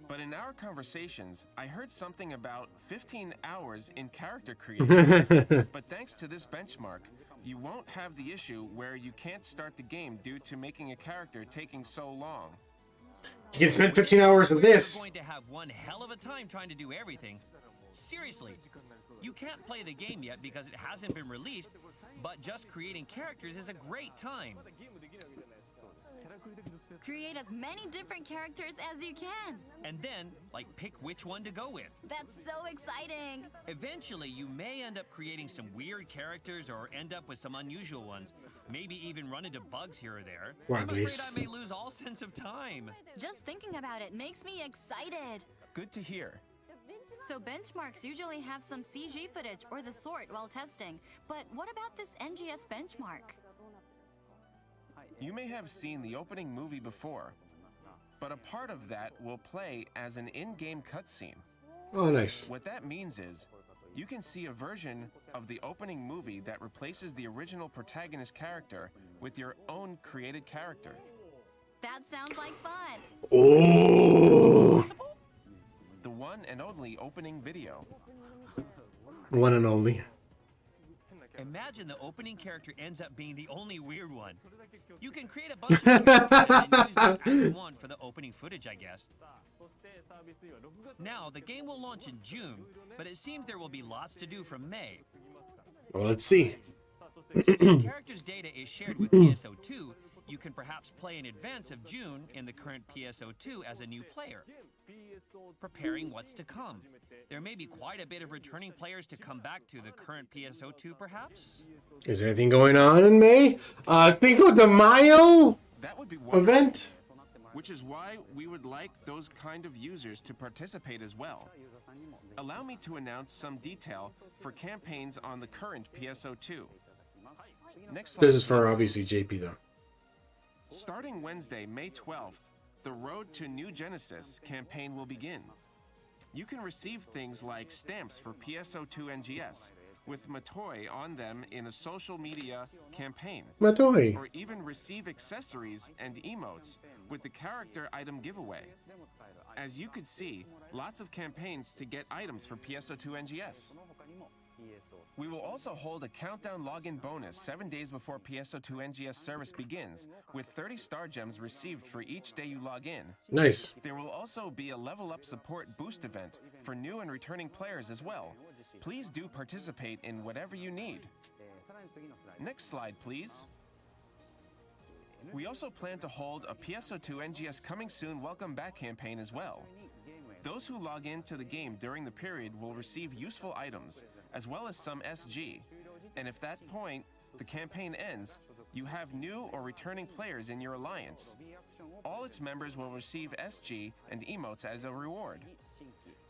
but in our conversations, I heard something about 15 hours in character creation. But thanks to this benchmark, you won't have the issue where you can't start the game due to making a character taking so long. you can spend 15 hours of this. We're going to have one hell of a time trying to do everything. Seriously, you can't play the game yet because it hasn't been released, but just creating characters is a great time. Create as many different characters as you can. And then, like, pick which one to go with. That's so exciting. Eventually, you may end up creating some weird characters or end up with some unusual ones. Maybe even run into bugs here or there. Why, I'm afraid please? I may lose all sense of time. Just thinking about it makes me excited. Good to hear. So benchmarks usually have some CG footage or the sort while testing. But what about this NGS benchmark? You may have seen the opening movie before, but a part of that will play as an in-game cutscene. Oh, nice. What that means is, you can see a version of the opening movie that replaces the original protagonist character with your own created character. That sounds like fun. Oh, The one and only opening video. one and only. Imagine the opening character ends up being the only weird one. You can create a bunch of characters and use them as you want for the opening footage, I guess. Now, the game will launch in June, but it seems there will be lots to do from May. Well, let's see. Since the character's data is shared with PSO2, you can perhaps play in advance of June in the current PSO2 as a new player, preparing what's to come. There may be quite a bit of returning players to come back to the current PSO2, perhaps? Is there anything going on in May? Cinco de Mayo That would be wonderful. event? Which is why we would like those kind of users to participate as well. Allow me to announce some detail for campaigns on the current PSO2. Next slide. This is for obviously JP though. Starting Wednesday, May 12th, the Road to New Genesis campaign will begin. You can receive things like stamps for PSO2 NGS, with Matoi on them in a social media campaign. Matoi. Or even receive accessories and emotes with the character item giveaway. As you could see, lots of campaigns to get items for PSO2 NGS. We will also hold a countdown login bonus 7 days before PSO2 NGS service begins, with 30 star gems received for each day you log in. Nice. There will also be a level up support boost event for new and returning players as well. Please do participate in whatever you need. Next slide, please. We also plan to hold a PSO2 NGS Coming Soon Welcome Back campaign as well. Those who log into the game during the period will receive useful items, as well as some SG. And if that point, the campaign ends, you have new or returning players in your alliance. All its members will receive SG and emotes as a reward.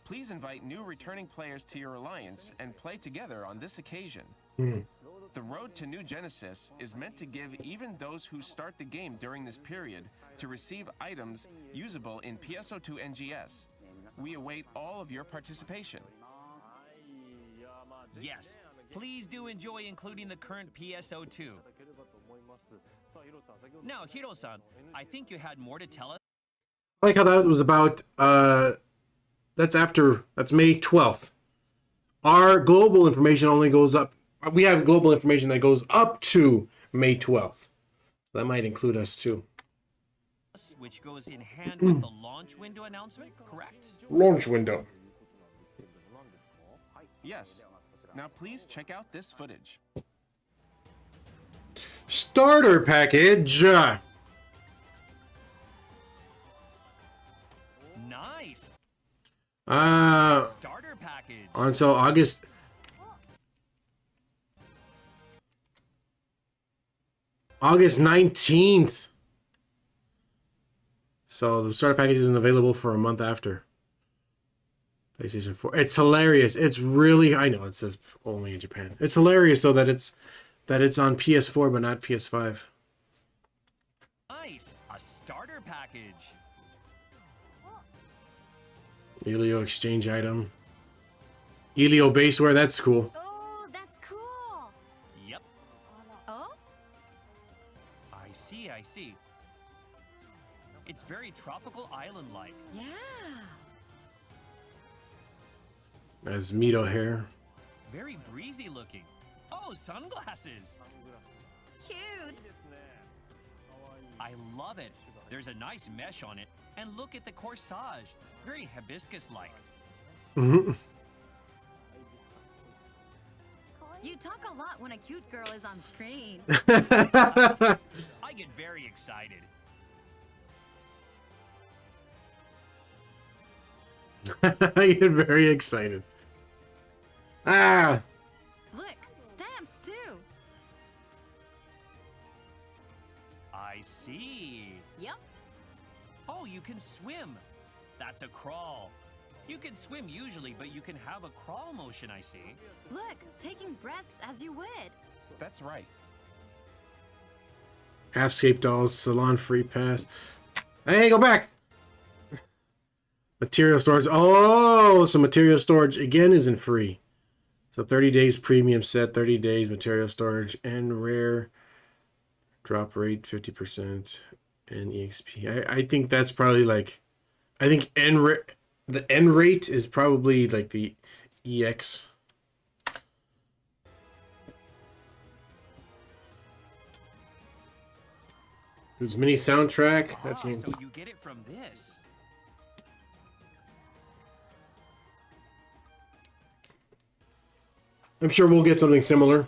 Please invite new returning players to your alliance and play together on this occasion. The Road to New Genesis is meant to give even those who start the game during this period to receive items usable in PSO2 NGS. We await all of your participation. Yes, please do enjoy including the current PSO2. Now, Hiro-san, I think you had more to tell us. I like how that was about, that's May 12th. Our global information only goes up, we have global information that goes up to May 12th. That might include us too. Which goes in hand with the launch window announcement, correct? Launch window. Yes. Now please check out this footage. Starter package. Nice. Starter package. On so August 19th. So the starter package isn't available for a month after PlayStation 4. It's hilarious. It's really, I know it says only in Japan. It's hilarious though that it's on PS4 but not PS5. Nice. A starter package. Elio exchange item. Elio baseware, that's cool. Oh, that's cool. Yep. Oh? I see. It's very tropical island-like. Yeah. As Mito hair. Very breezy looking. Oh, sunglasses. Cute. I love it. There's a nice mesh on it. And look at the corsage. Very hibiscus-like. You talk a lot when a cute girl is on screen. I get very excited. I get very excited. Ah! Look, stamps too. I see. Yep. Oh, you can swim. That's a crawl. You can swim usually, but you can have a crawl motion, I see. Look, taking breaths as you would. That's right. Half-scape dolls, salon free pass. Hey, go back! Material storage. Oh, so material storage again isn't free. So 30 days premium set, 30 days material storage, and rare drop rate 50%, and EXP. I think that's probably like, I think the N rate is probably like the EX. There's mini soundtrack. That's Ah, neat. so you get it from this. I'm sure we'll get something similar.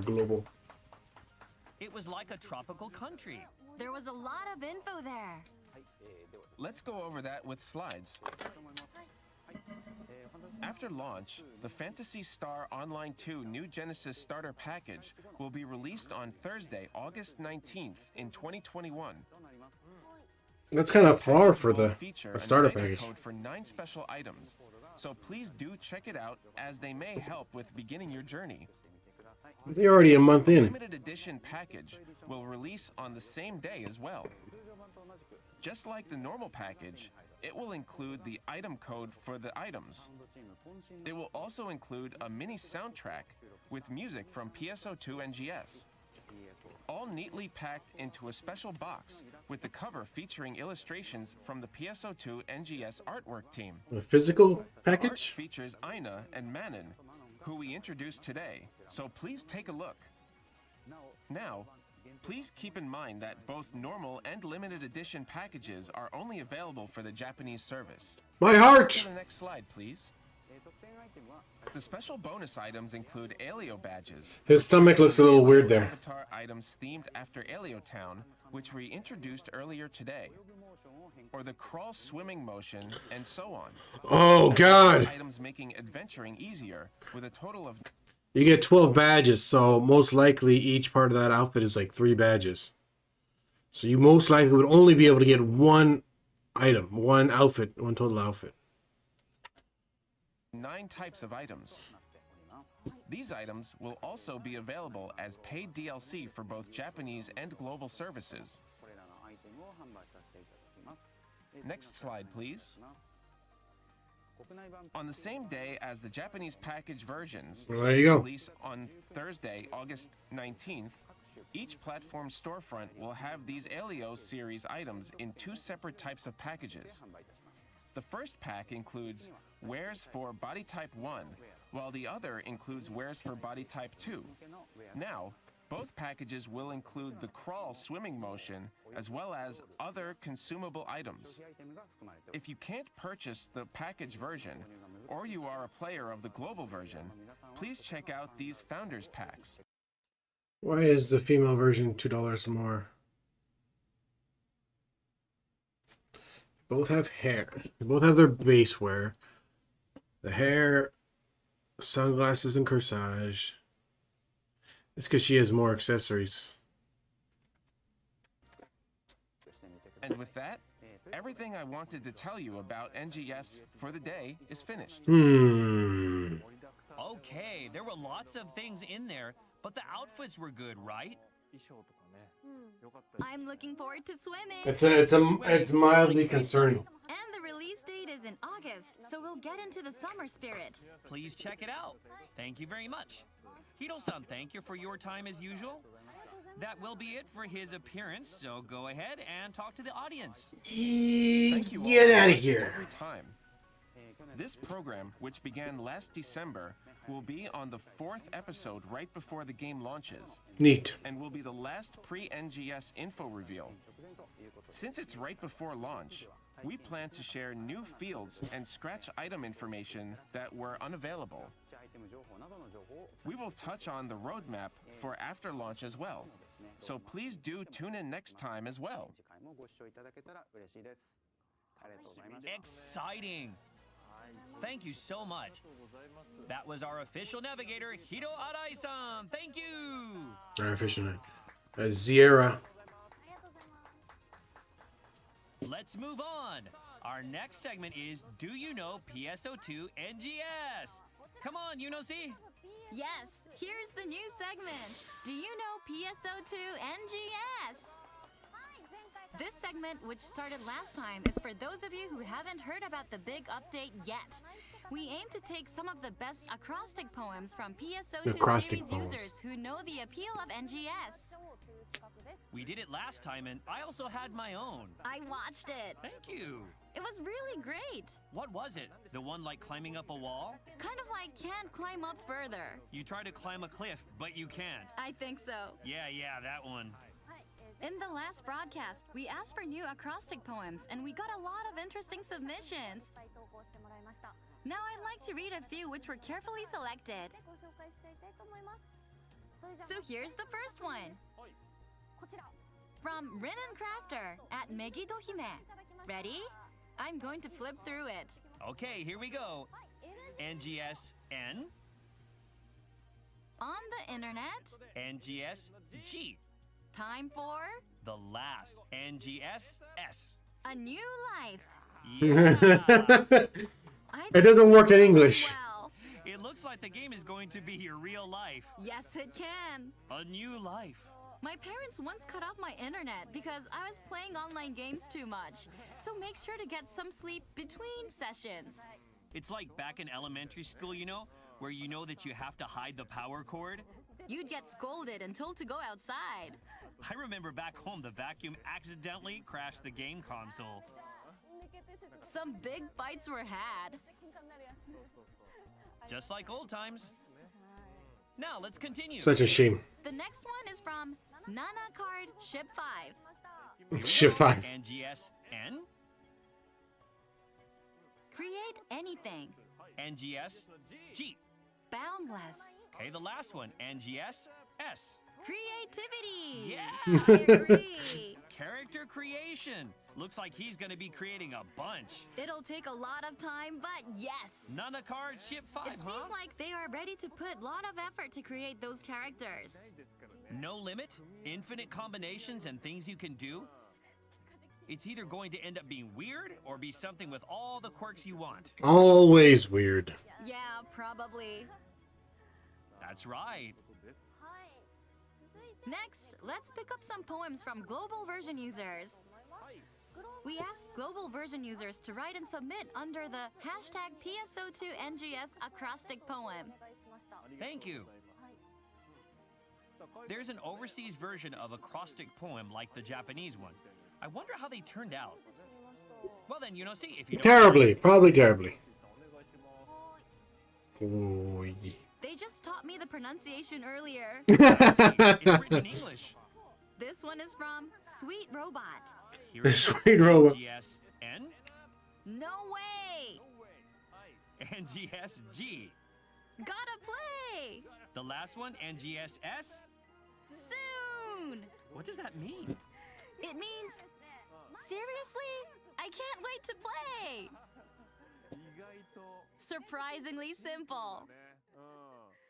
Global. It was like a tropical country. There was a lot of info there. Let's go over that with slides. After launch, the Phantasy Star Online 2 New Genesis Starter Package will be released on Thursday, August 19th in 2021. That's kind of far for Will the feature a starter an item package. code for 9 special items, so please do check it out as they may help with beginning your journey. They're already a month in. Limited edition package will release on the same day as well. Just like the normal package, it will include the item code for the items. It will also include a mini soundtrack with music from PSO2 NGS. All neatly packed into a special box with the cover featuring illustrations from the PSO2 NGS artwork team. A physical Art package? features Aina and Manon, who we introduced today, so please take a look. Now, please keep in mind that both normal and limited edition packages are only available for the Japanese service. My To heart! the next slide, please. The special bonus items include Alio badges. His stomach looks a little weird there. Avatar items themed after Alio Town, which we introduced earlier today. Or the crawl swimming motion, and so on. Oh god! Items making adventuring easier, with a total of You get 12 badges, so most likely each part of that outfit is like 3 badges. So you most likely would only be able to get one item, one outfit, one total outfit. 9 types of items. These items will also be available as paid DLC for both Japanese and global services. Next slide, please. On the same day as the Japanese package versions, Well, there you go. release on Thursday, August 19th, each platform storefront will have these Alio series items in 2 separate types of packages. The first pack includes wares for body type 1, while the other includes wares for body type 2. Now, both packages will include the crawl swimming motion as well as other consumable items. If you can't purchase the package version, or you are a player of the global version, please check out these founders packs. Why is the female version $2 more? Both have hair. They both have their base wear. The hair, sunglasses, and corsage. It's because she has more accessories. And with that, everything I wanted to tell you about NGS for the day is finished. Okay, there were lots of things in there, but the outfits were good, right? I'm looking forward to swimming. It's mildly concerning. And the release date is in August, so we'll get into the summer spirit. Please check it out. Thank you very much. Hito-san, thank you for your time as usual. That will be it for his appearance, so go ahead and talk to the audience. Thank you all Get so out of much here. every time. This program, which began last December, will be on the 4th episode right before the game launches, Neat. and will be the last pre-NGS info reveal. Since it's right before launch, we plan to share new fields and scratch item information that were unavailable. We will touch on the roadmap for after launch as well, so please do tune in next time as well. Exciting! Thank you so much. That was our official navigator, Hito Arai-san. Thank you! Artificial night. Zierra. Let's move on. Our next segment is Do You Know PSO2 NGS? Come on, see? Yes, here's the new segment. Do you know PSO2 NGS? This segment, which started last time, is for those of you who haven't heard about the big update yet. We aim to take some of the best acrostic poems from PSO2 Acrostic series poems. users who know the appeal of NGS. We did it last time, and I also had my own. I watched it. Thank you. It was really great. What was it? The one like climbing up a wall? Kind of like can't climb up further. You try to climb a cliff, but you can't. I think so. Yeah, that one. In the last broadcast, we asked for new acrostic poems, and we got a lot of interesting submissions. Now I'd like to read a few which were carefully selected. So here's the first one. From Renan Crafter at Megidohime. Ready? I'm going to flip through it. Okay, here we go. NGSN, On the internet, NGSG. time for The last, NGSS. a new life. Yeah. I It think doesn't work in really English. well. It looks like the game is going to be your real life. Yes, it can. A new life. My parents once cut off my internet because I was playing online games too much. So make sure to get some sleep between sessions. It's like back in elementary school, where you know that you have to hide the power cord. You'd get scolded and told to go outside. I remember back home the vacuum accidentally crashed the game console. Some big fights were had. Just like old times. Now let's continue. Such a shame. The next one is from Nana Card Ship 5. Ship 5. NGSN, Create anything. NGSG. Boundless. Okay, the last one, NGSS. Creativity. Yeah! I agree. Character creation. Looks like he's gonna be creating a bunch. It'll take a lot of time, but yes. Nana Card Ship 5, It seems like they are ready to put a lot of effort to create those characters. No limit, infinite combinations and things you can do. It's either going to end up being weird or be something with all the quirks you want. Always weird. Yeah, probably. That's right. Next, let's pick up some poems from global version users. We asked global version users to write and submit under the hashtag PSO2NGS acrostic poem. Thank you. There's an overseas version of acrostic poem like the Japanese one. I wonder how they turned out. Well then, see if you don't... Terribly. Probably terribly. Oh, yeah. They just taught me the pronunciation earlier. It's written in English. This one is from Sweet Robot. Here it is. Sweet robot. NGSN, No way! NGSG. Gotta play! The last one, NGSS. Soon! What does that mean? It means, seriously? I can't wait to play! Surprisingly simple.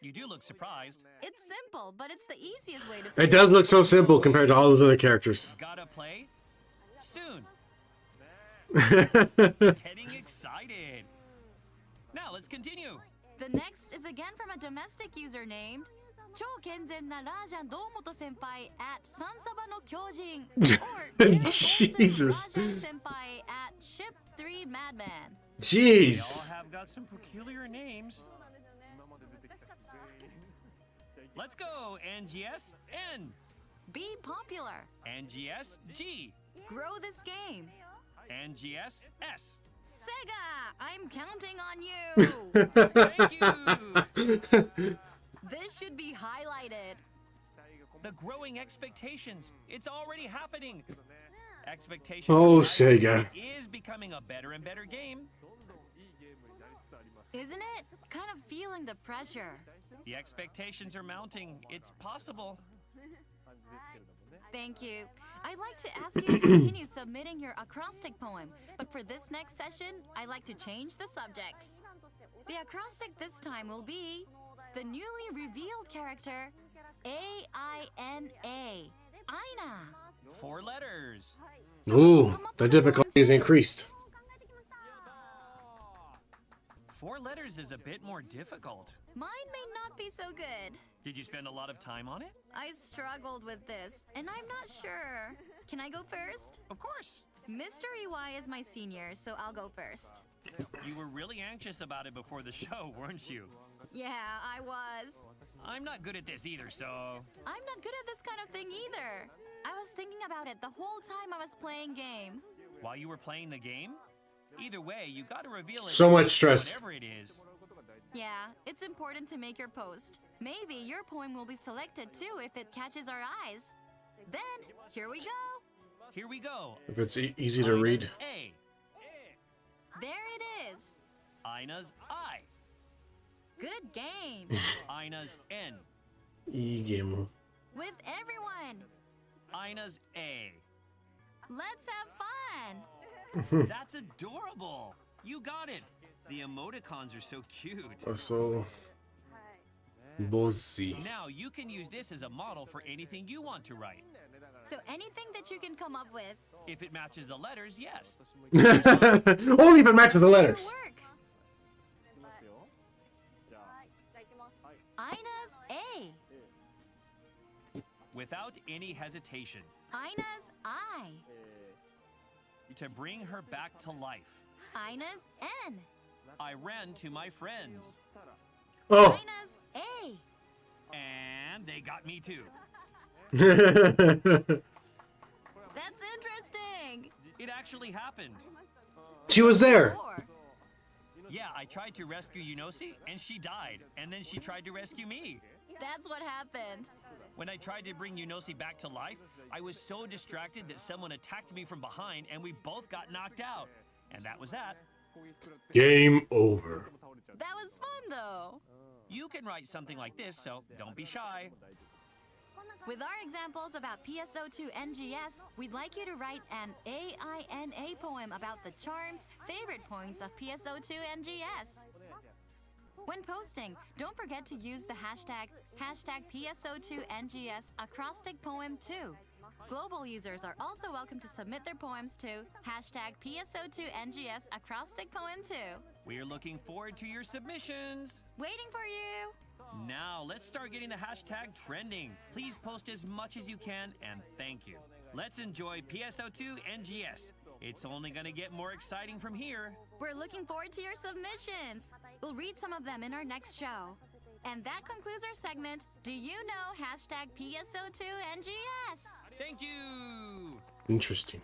You do look surprised. It's simple, but it's the easiest way to It does look so simple compared to all those other characters. Gotta play soon. Getting excited. Now let's continue. The next is again from a domestic user named 超健全なラージャン堂本先輩 at サンサバの狂人 or Jesus. James Olsen senpai at Ship 3 Madman. They Jeez. all have got some peculiar names. Let's go, NGSN, Be popular. NGSG, Grow this game. NGSS. Sega, I'm counting on you. Thank you. This should be highlighted. The growing expectations. It's already happening. Expectations. Oh, are rising. Sega. It is becoming a better and better game. Isn't it? Kind of feeling the pressure. The expectations are mounting. It's possible. Thank you. I'd like to ask you to continue submitting your acrostic poem, but for this next session, I'd like to change the subject. The acrostic this time will be the newly revealed character A-I-N-A. Aina. 4 letters. Ooh, the difficulty is increased. is a bit more difficult. Mine may not be so good. Did you spend a lot of time on it? I struggled with this, and I'm not sure. Can I go first? Of course. Mr. EY is my senior, so I'll go first. You were really anxious about it before the show, weren't you? Yeah, I was. I'm not good at this either, so... I'm not good at this kind of thing either. I was thinking about it the whole time I was playing game. While you were playing the game? Either way, you gotta reveal it. So much stress. Whatever it is. Yeah, it's important to make your post. Maybe your poem will be selected too if it catches our eyes. Then, here we go. Here we go. If it's easy to read. A. There it is. Ina's I. Good game. Ina's N. E-game. With everyone. Ina's A. Let's have fun. That's adorable. You got it. The emoticons are so cute. So bossy. Now you can use this as a model for anything you want to write. So anything that you can come up with. If it matches the letters, yes. Only if it matches the Your letters. work. Ina's A. Without any hesitation. Ina's I. To bring her back to life. Ina's N. I ran to my friends. Oh. Ina's A. And they got me too. That's interesting. It actually happened. She was there. Four. Yeah, I tried to rescue Yunosi, and she died. And then she tried to rescue me. That's what happened. When I tried to bring Yunosi back to life, I was so distracted that someone attacked me from behind, and we both got knocked out. And that was that. Game over. That was fun though. You can write something like this, so don't be shy. With our examples about PSO2 NGS, we'd like you to write an AINA poem about the charms, favorite points of PSO2 NGS. When posting, don't forget to use the hashtag PSO2NGS acrostic poem too. Global users are also welcome to submit their poems to hashtag PSO2NGS acrostic poem too. We are looking forward to your submissions. Waiting for you. Now, let's start getting the hashtag trending. Please post as much as you can, and thank you. Let's enjoy PSO2 NGS. It's only gonna get more exciting from here. We're looking forward to your submissions. We'll read some of them in our next show. And that concludes our segment, Do You Know hashtag PSO2NGS? Thank you! Interesting.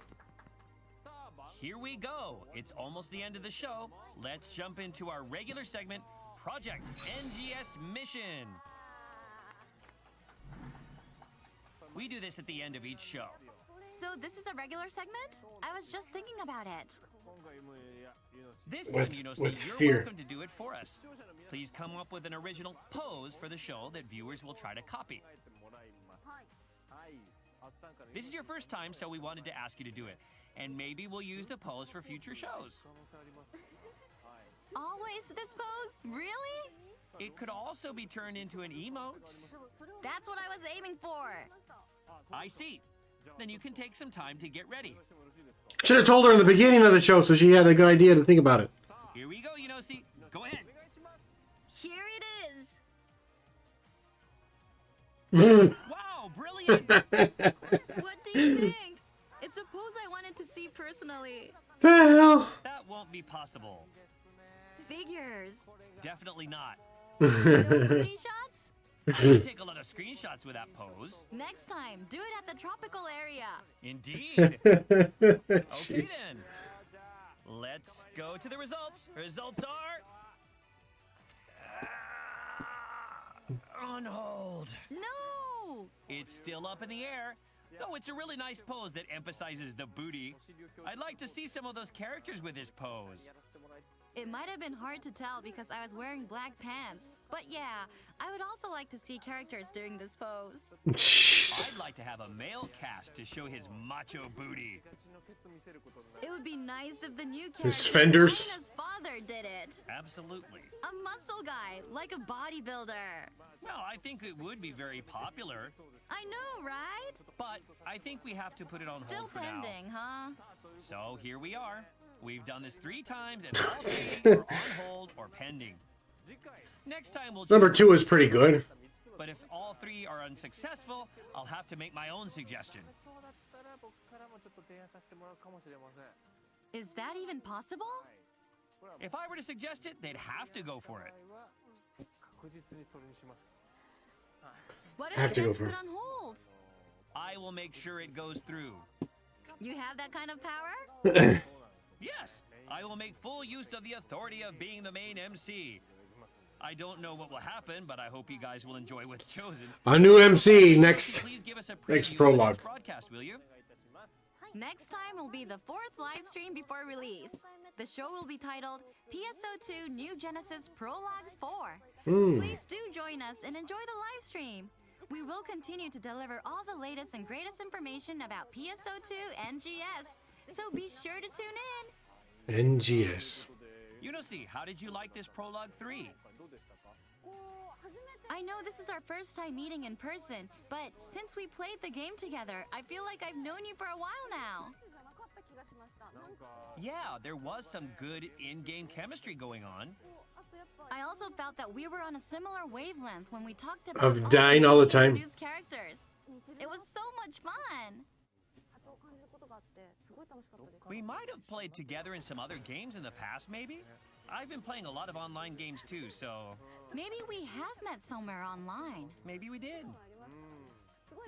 Here we go. It's almost the end of the show. Let's jump into our regular segment, Project NGS Mission. We do this at the end of each show. So this is a regular segment? I was just thinking about it. This time, you're fear. welcome to do it for us. Please come up with an original pose for the show that viewers will try to copy. This is your first time, so we wanted to ask you to do it. And maybe we'll use the pose for future shows. Always this pose? Really? It could also be turned into an emote. That's what I was aiming for. I see. Then you can take some time to get ready. Should have told her in the beginning of the show so she had a good idea to think about it. Here we go, Yunosi. Go ahead. Here it is. Wow, brilliant! What do you think? It's a pose I wanted to see personally. The hell? That won't be possible. Figures. Definitely not. No booty shots? I can take a lot of screenshots with that pose. Next time, do it at the tropical area. Indeed. Okay Jeez. then. Let's go to the results. Results are... on hold. No! It's still up in the air. Though it's a really nice pose that emphasizes the booty. I'd like to see some of those characters with this pose. It might have been hard to tell because I was wearing black pants. But yeah, I would also like to see characters doing this pose. Jeez. I'd like to have a male cast to show his macho booty. It would be nice if the new character, His fenders. Ina's father, did it. Absolutely. A muscle guy, like a bodybuilder. Well, I think it would be very popular. I know, right? But I think we have to put it on Still hold for now. pending, huh? So here we are. We've done this 3 times and all 3 are on hold or pending. Next time we'll Number choose 2 is pretty good. But if all 3 are unsuccessful, I'll have to make my own suggestion. Is that even possible? If I were to suggest it, they'd have to go for it. What if Have it to go gets for put it. on hold? I will make sure it goes through. You have that kind of power? Yes, I will make full use of the authority of being the main MC. I don't know what will happen, but I hope you guys will enjoy what's chosen. A new MC next. Please give us a Next preview of the prologue. next broadcast, will you? Next time will be the 4th live stream before release. The show will be titled PSO2 New Genesis Prologue 4. Please do join us and enjoy the live stream. We will continue to deliver all the latest and greatest information about PSO2 and GS, so be sure to tune in. NGS. Yunosi, how did you like this Prologue 3? I know this is our first time meeting in person, but since we played the game together, I feel like I've known you for a while now. Yeah, there was some good in-game chemistry going on. I also felt that we were on a similar wavelength when we talked about Of dying all the time. introduced characters. It was so much fun. We might have played together in some other games in the past, maybe? I've been playing a lot of online games too, so Maybe we have met somewhere online. maybe we did.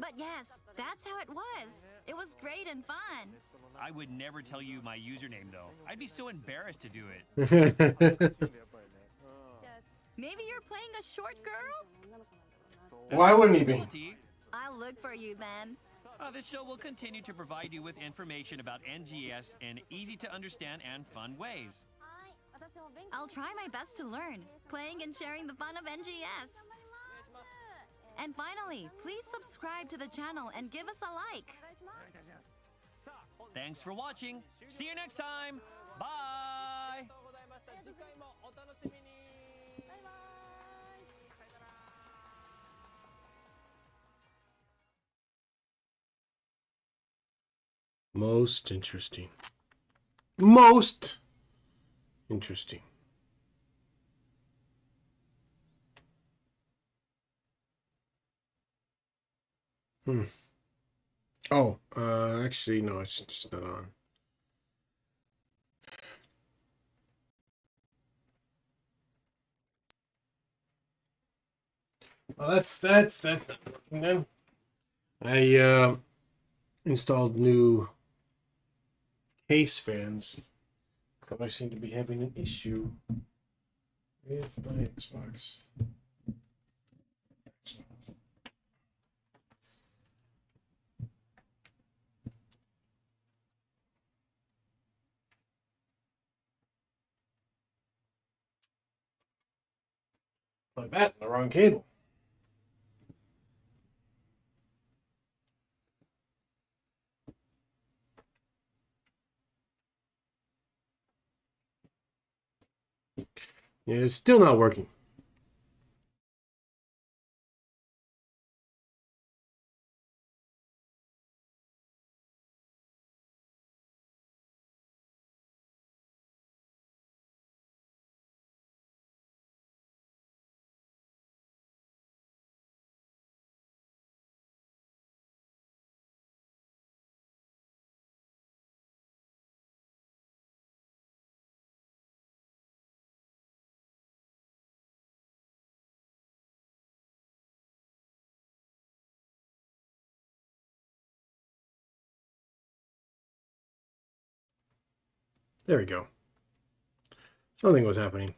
But yes, that's how it was. It was great and fun. I would never tell you my username, though. I'd be so embarrassed to do it. Maybe you're playing a short girl? Why wouldn't he be? Ability, I'll look for you then. this show will continue to provide you with information about NGS in easy-to-understand and fun ways. I'll try my best to learn, playing and sharing the fun of NGS. And finally, please subscribe to the channel and give us a like. Thanks for watching. See you next time. Bye. Most interesting. Most interesting. Oh, actually, no, it's just not on. Well, that's not working then. I installed new case fans because I seem to be having an issue with my Xbox. Like that, the wrong cable. Yeah, it's still not working. There we go. Something was happening.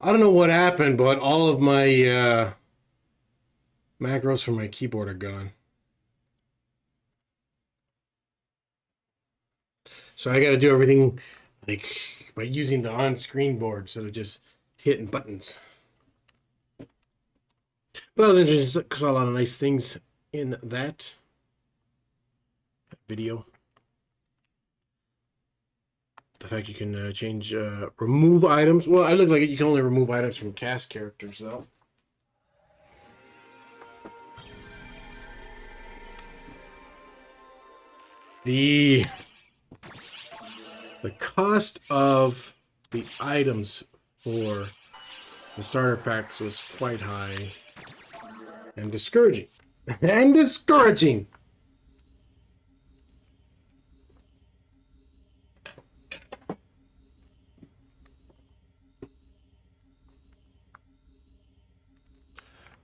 I don't know what happened, but all of my macros from my keyboard are gone. So I got to do everything like by using the on-screen board instead of just hitting buttons. But that was interesting because a lot of nice things in that video. The fact you can change, remove items. Well, I look like you can only remove items from cast characters, though. The cost of the items for the starter packs was quite high and discouraging. And discouraging.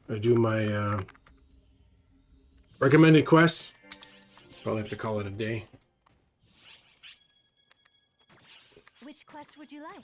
I do my recommended quest. Probably have to call it a day. Which quest would you like?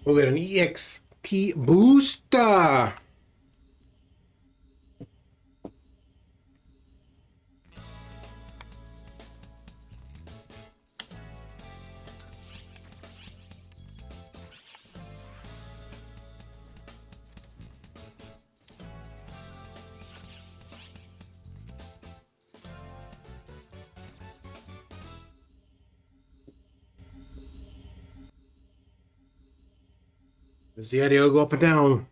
We'll get an EXP booster. Does the audio go up and down?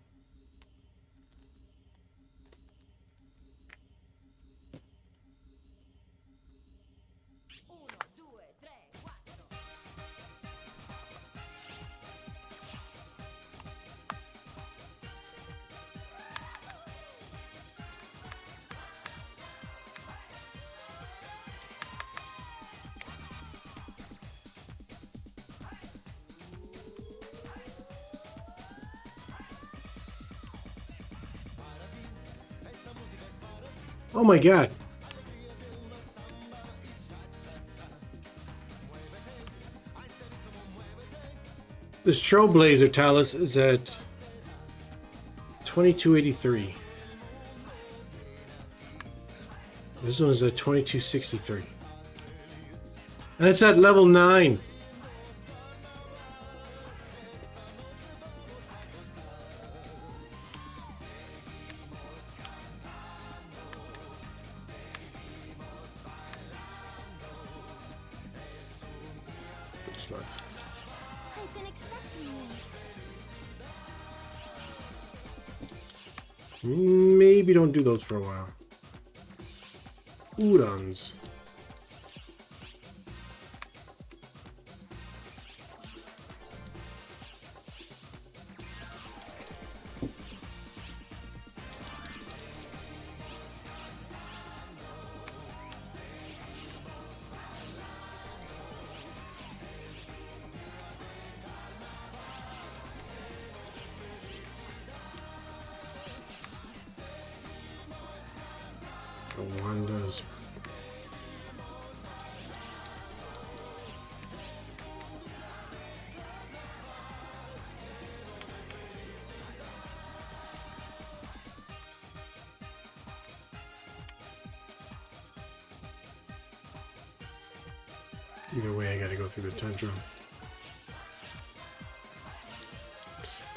Oh my god. This Trailblazer Talus is at 2283. This one is at 2263. And it's at level 9. Sluts. I've been expecting you. Maybe don't do those for a while. Udons. Wanda's. Either way, I gotta go through the tundra.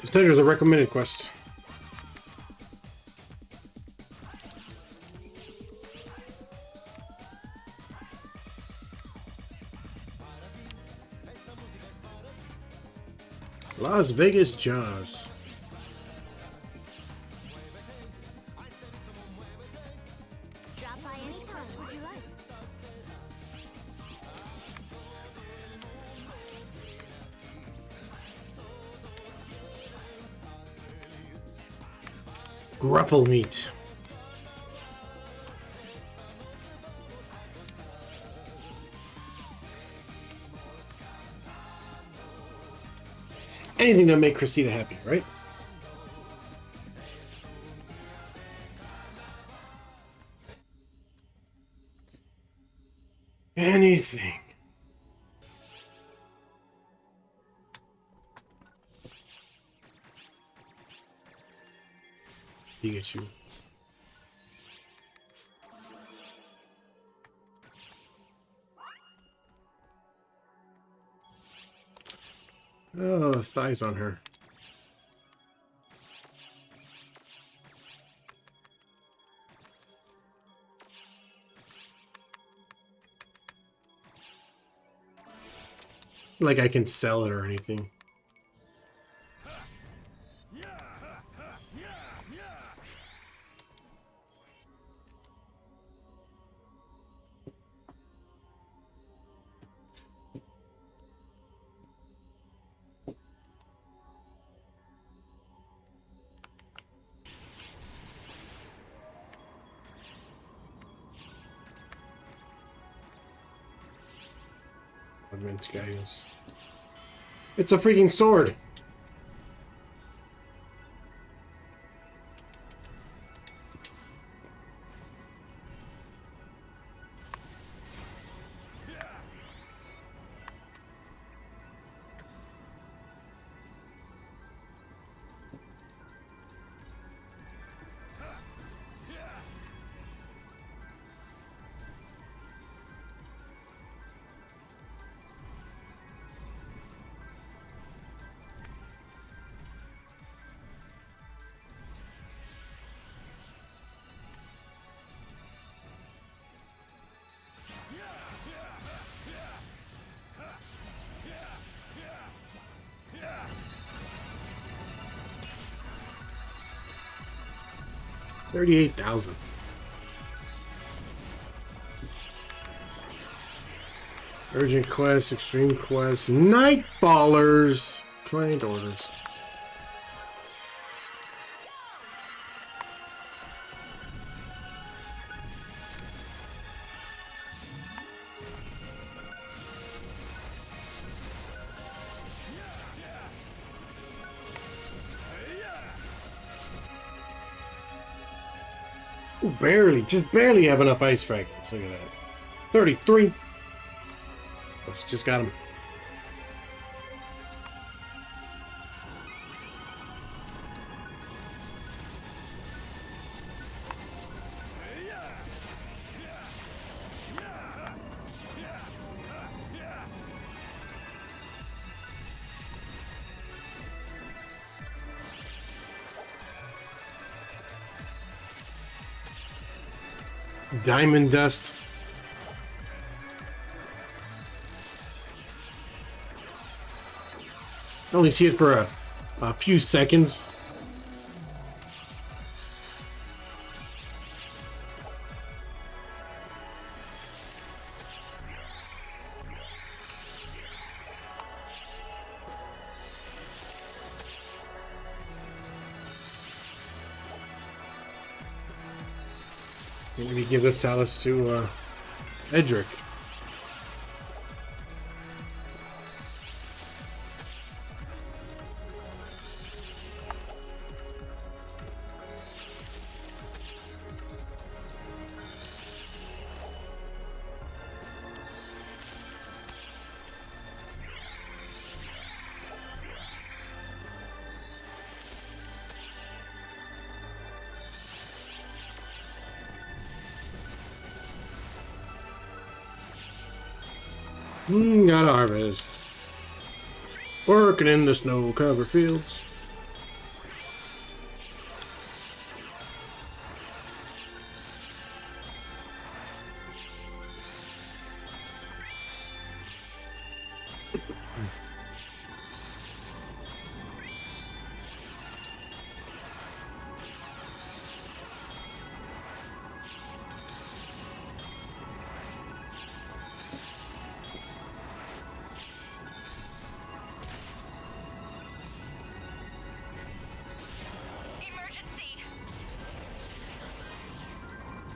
This tundra is a recommended quest. Las Vegas Jaws. Drop by any quest would you like? Grapple meat. Anything that make Christina happy, right? Anything. Pikachu. Oh, thighs on her. like I can sell it or anything. Guys. It's a freaking sword. $38,000. Urgent quest, extreme quest, Nightfallers, client orders. Ooh, barely, just barely have enough ice fragments. Look at that. 33. Let's just got him. Diamond dust. I only see it for a few seconds. Maybe give this Alice to Edric. Gotta harvest. Working in the snow-covered fields.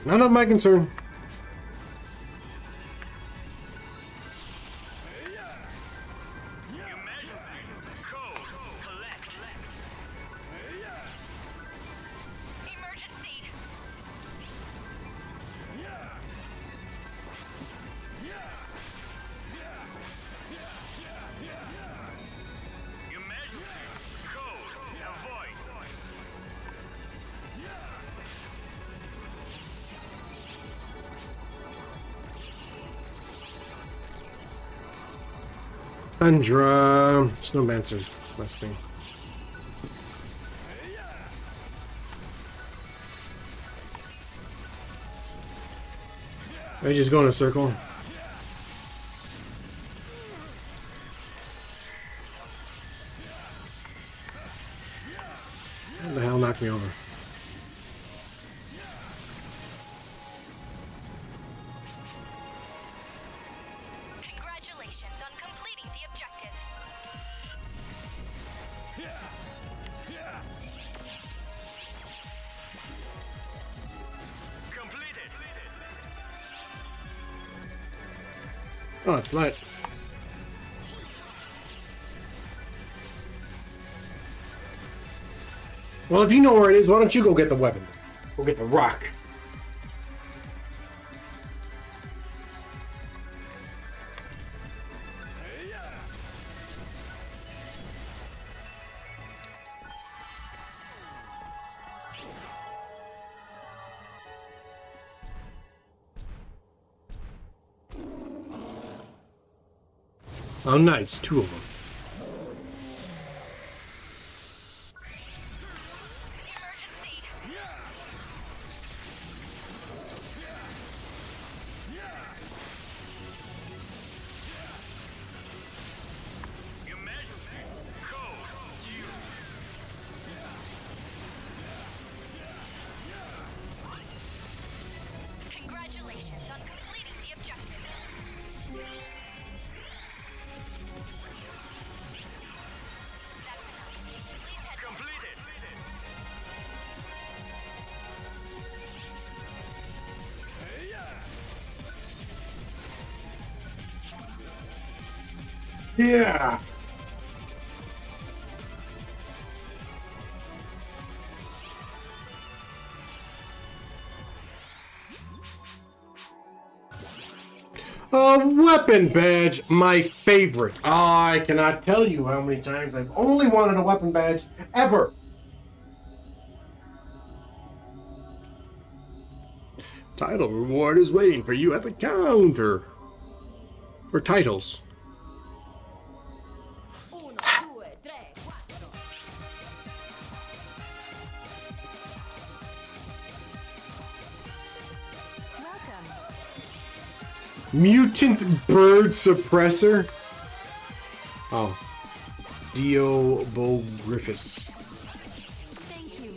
None of my concern. Tundra, Snowmancer, last thing. I just go in a circle. knock me over. Congratulations on completing the objective. Completed. Oh, it's light. Well, if you know where it is, why don't you go get the weapon? Go get the rock. Oh, nice. Two of them. Emergency. Emergency. Code. Congratulations on completing the objective. Completed. Yeah. A weapon badge, my favorite. Oh, I cannot tell you how many times I've only wanted a weapon badge ever. Title reward is waiting for you at the counter. For titles. Uno, due, tre, quattro. Mutant bird suppressor. Oh. Diobogriffus.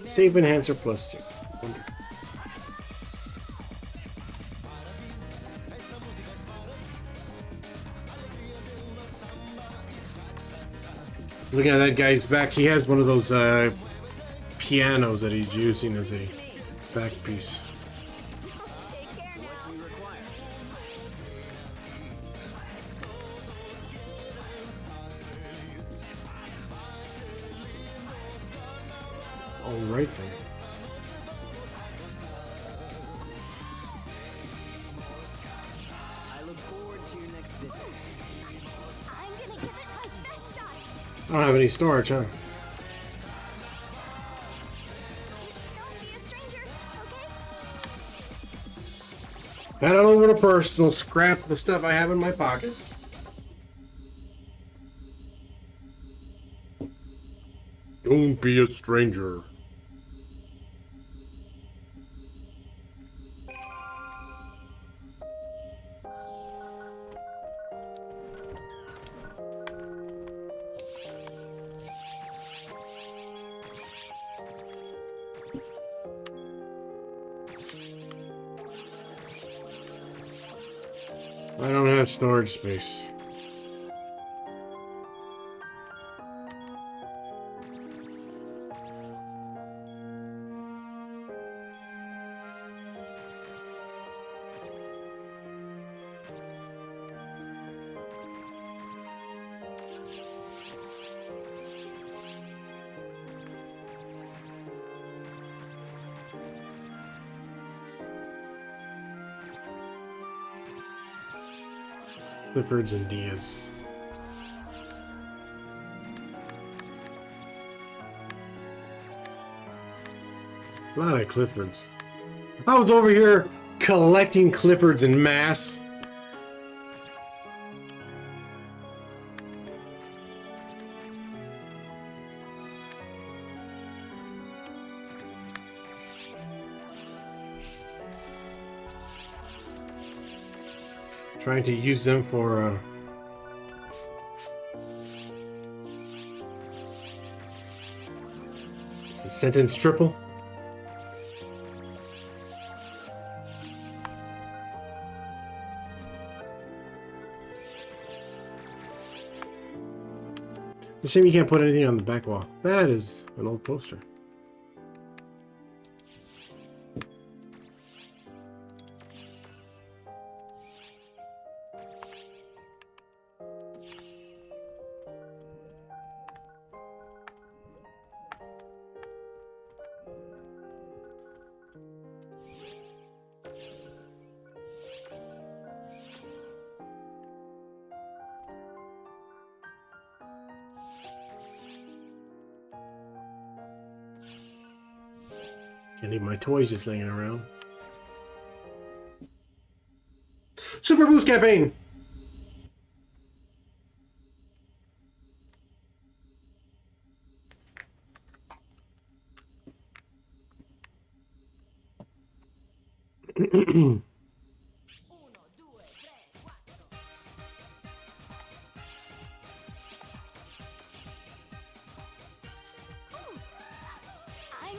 Save enhancer plus 2. Wonderful. Looking at that guy's back, he has one of those pianos that he's using as a back piece. All right then. I look forward to your next visit. I'm gonna give it my best shot. I don't have any storage, huh? Don't be a stranger, okay? Head on over to personal, scrap the stuff I have in my pockets. Don't be a stranger. I don't have storage space. Cliffords and Diaz. A lot of Cliffords. I was over here collecting Cliffords in mass. Trying to use them for It's a sentence triple. It's a shame you can't put anything on the back wall. That is an old poster. Can't leave my toys just laying around. Super Boost campaign! I'm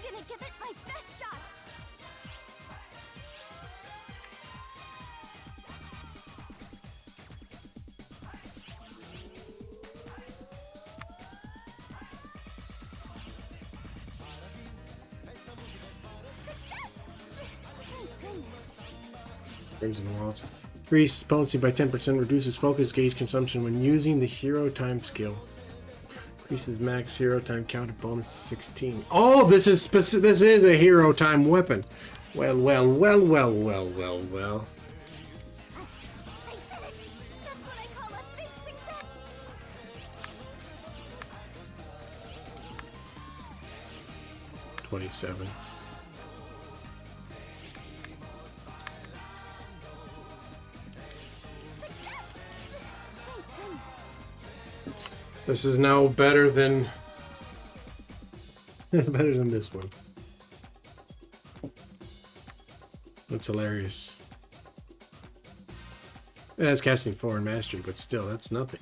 gonna give it my best shot. Success! Thank goodness. Crimson Waltz. Increase potency by 10%, reduces focus gauge consumption when using the hero time skill. Increases max hero time counter bonus to 16. Oh, this is this is a hero time weapon. Well. I did it! That's what I call a big success! 27. Success! Thank goodness. This is now better than better than this one. That's hilarious. It has casting 4 and mastery, but still, that's nothing.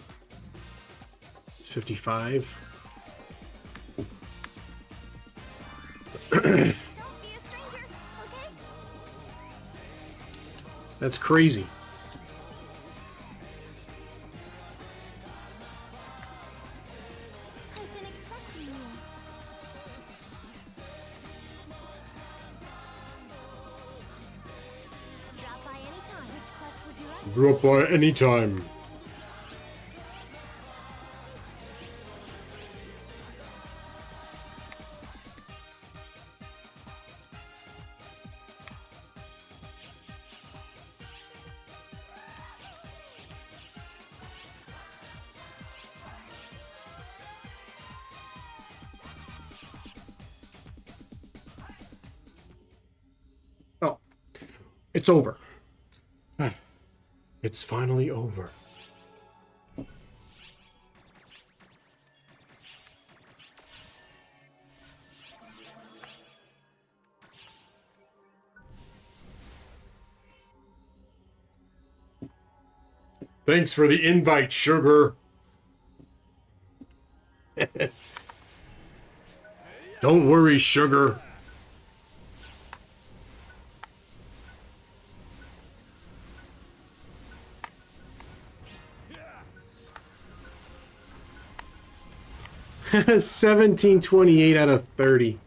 It's 55. Don't be a stranger, okay? That's crazy. I've been expecting you. Drop by any time. Which quest would you like? Drop by anytime. Oh, it's over. It's finally over. Thanks for the invite, sugar. Don't worry, sugar. $17.28 out of 30.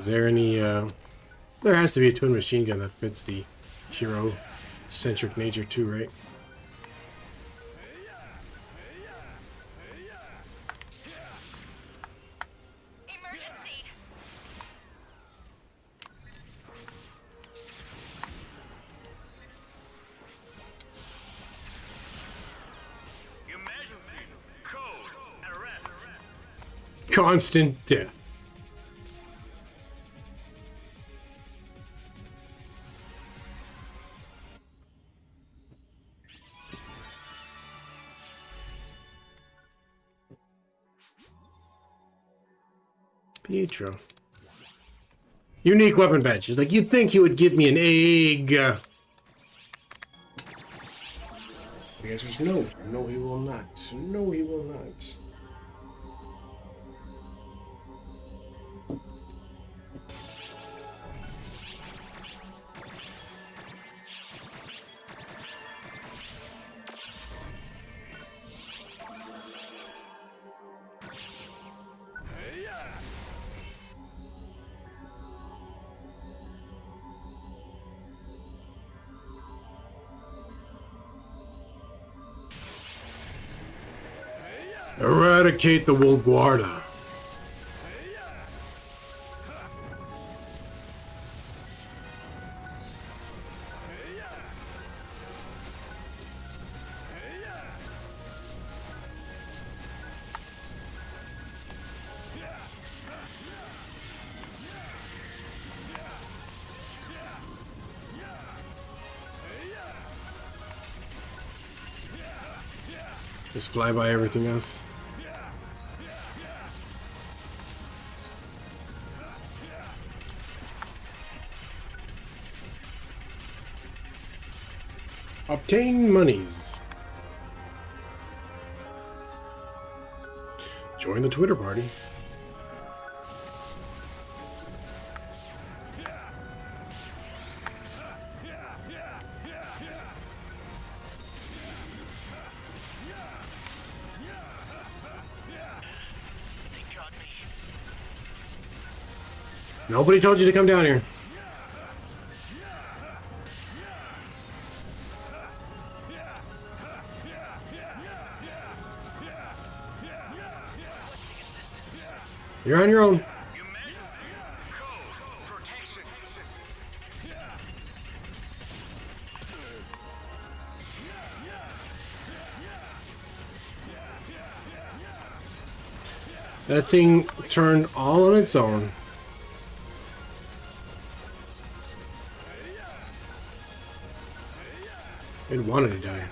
Is there any, there has to be a twin machine gun that fits the hero-centric nature too, right? Emergency! Emergency! Code! Arrest! Constant death. Pietro. Unique weapon badge. He's like, you'd think he would give me an egg. The answer is no. No, he will not. No, he will not. Eradicate the Wolguarda. Just fly by everything else. Obtain monies. Join the Twitter party. Nobody told you to come down here. You're on your own. Emergency! Code! Protection! That thing turned all on its own. It wanted to die.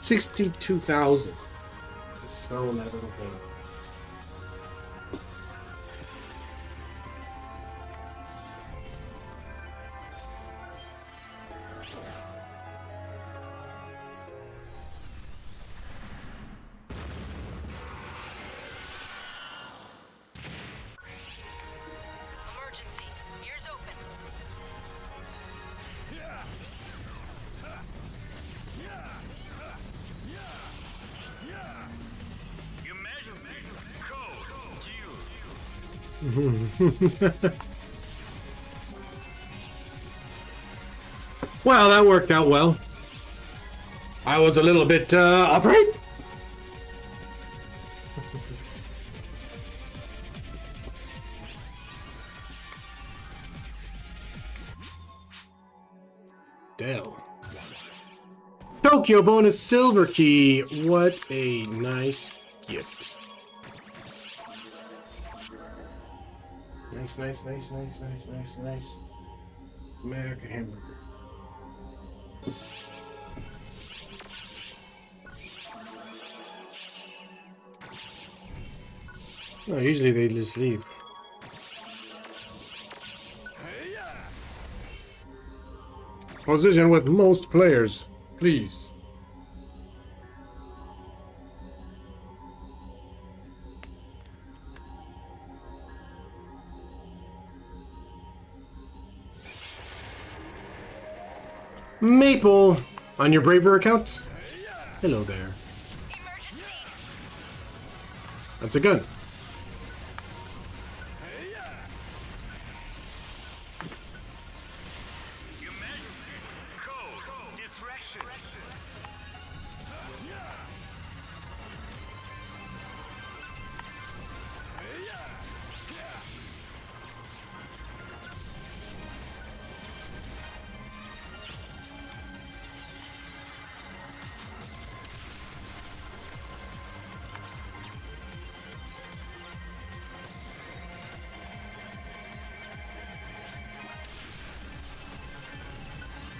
$62,000. Just throw that little thing. Emergency. Ears open. Emergency! Code! Due! Well, that worked out well. I was a little bit upright. Dell. Tokyo bonus silver key. What a nice gift. Nice, nice, nice, nice, nice, nice, nice. American hamburger. No, usually they just leave. Position with most players, please. Maple. On your Braver account? Hello there. That's a gun.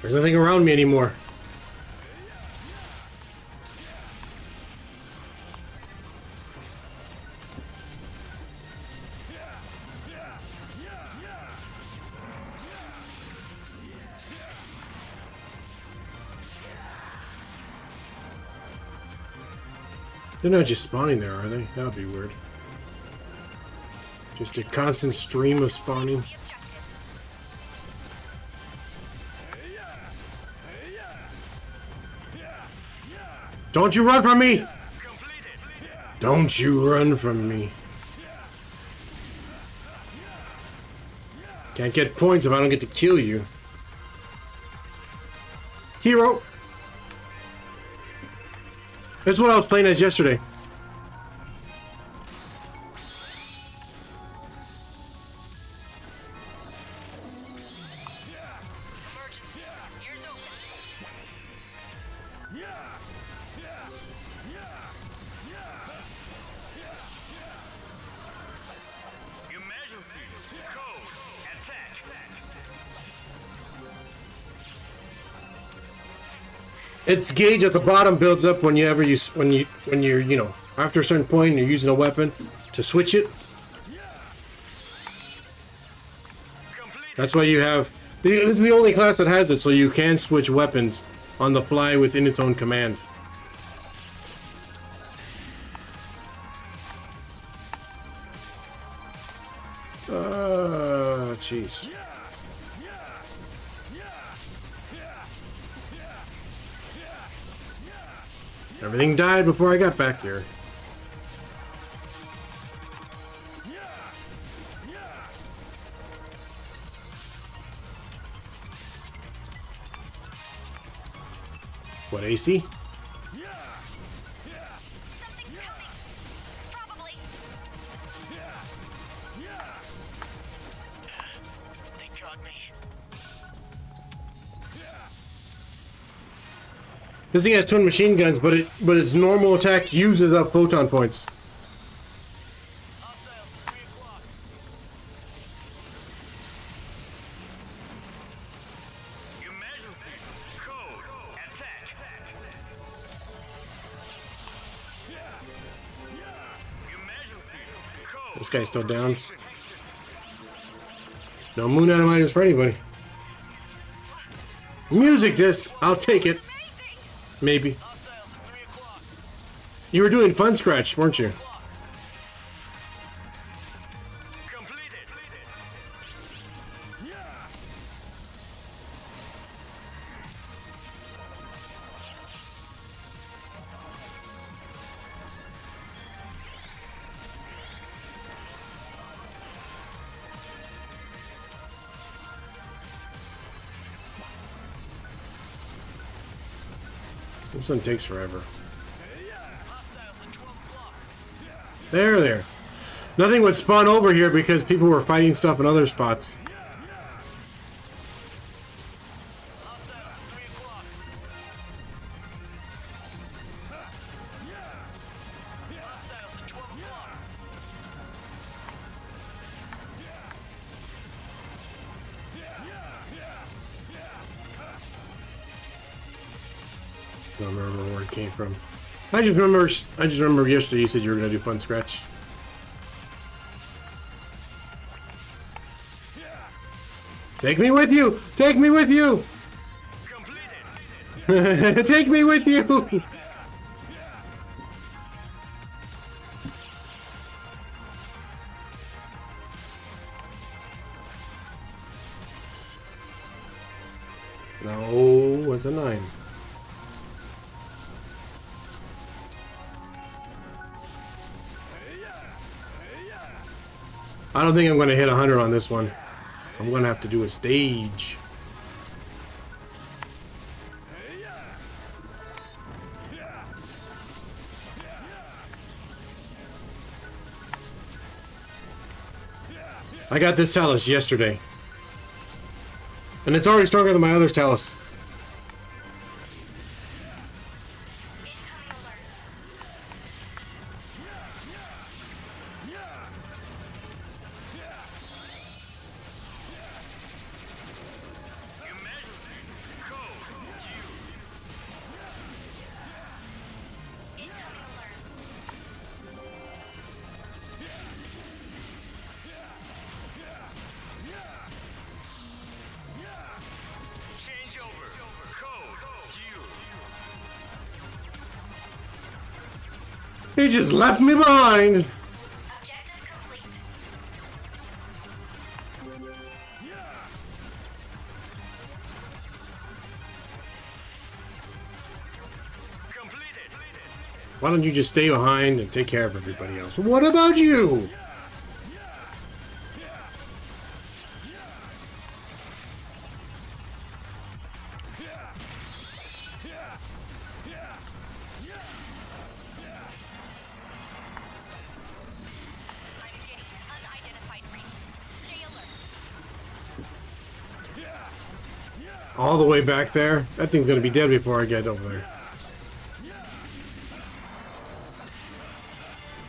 There's nothing around me anymore. They're not just spawning there, are they? That would be weird. Just a constant stream of spawning. Don't you run from me! Don't you run from me. Can't get points if I don't get to kill you. Hero! That's what I was playing as yesterday. Its gauge at the bottom builds up when you're you know, after a certain point you're using a weapon to switch it. That's why you have this is the only class that has it, so you can switch weapons on the fly within its own command. Jeez. Everything died before I got back here. What, AC? This thing has twin machine guns, but its normal attack uses up photon points. This guy's still down. No moon atomizer for anybody. Music disc, I'll take it. Maybe. You were doing fun scratch, weren't you? This one takes forever. There. Nothing would spawn over here because people were fighting stuff in other spots. I don't remember where it came from. I just remember yesterday you said you were gonna do fun scratch. Take me with you! Take me with you! Take me with you! No, what's a 9? I don't think I'm going to hit 100 on this one. I'm going to have to do a stage. I got this Talus yesterday. And it's already stronger than my other Talus. He just left me behind. Objective complete. Why don't you just stay behind and take care of everybody else? What about you? All the way back there? That thing's gonna be dead before I get over there.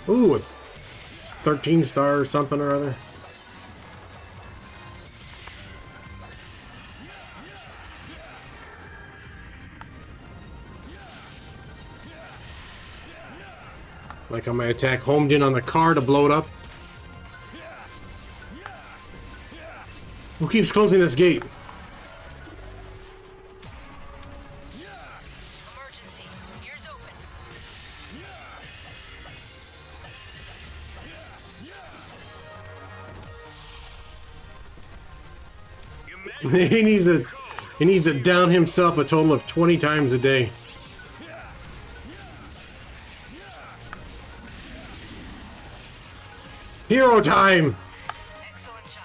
Ooh, it's 13 star or something or other. Like on my attack homed in on the car to blow it up. Who keeps closing this gate? Emergency. Ears open. He needs to down himself a total of 20 times a day. Hero time! Excellent job.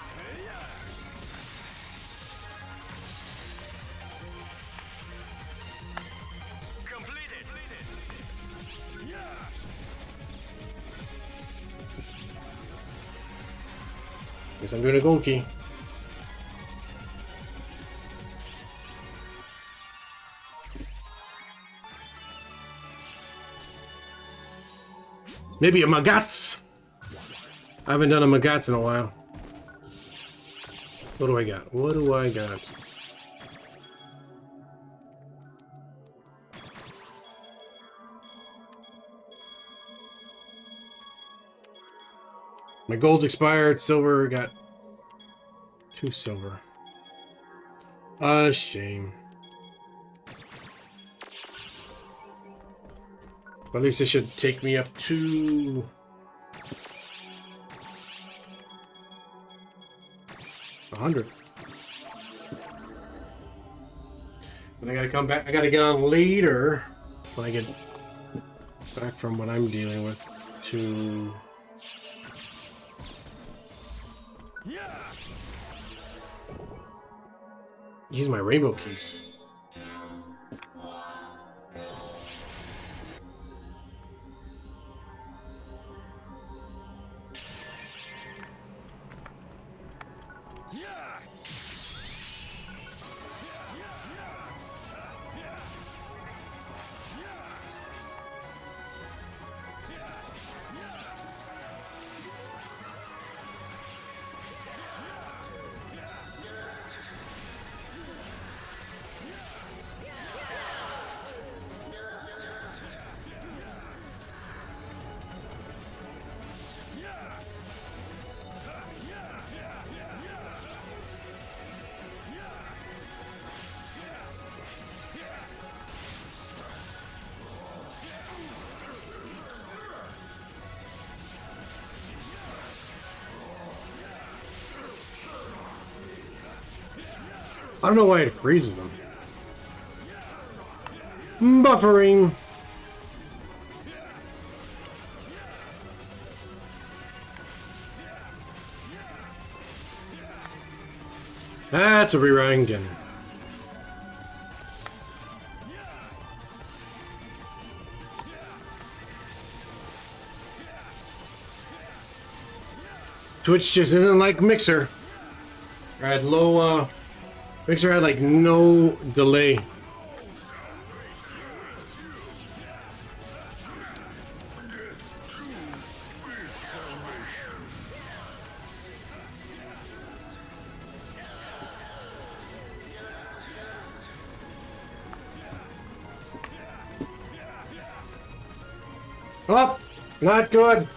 Guess I'm doing a gold key. Maybe a Magats. I haven't done a Magats in a while. What do I got? What do I got? My gold's expired. Silver got 2 silver. A shame. But at least it should take me up to 100. And I gotta come back. I gotta get on later when I get back from what I'm dealing with to. Use my rainbow keys. I don't know why it freezes them. Buffering. That's a reround again. Twitch just isn't like Mixer. I had low, Mixer had like no delay. Oh, not good.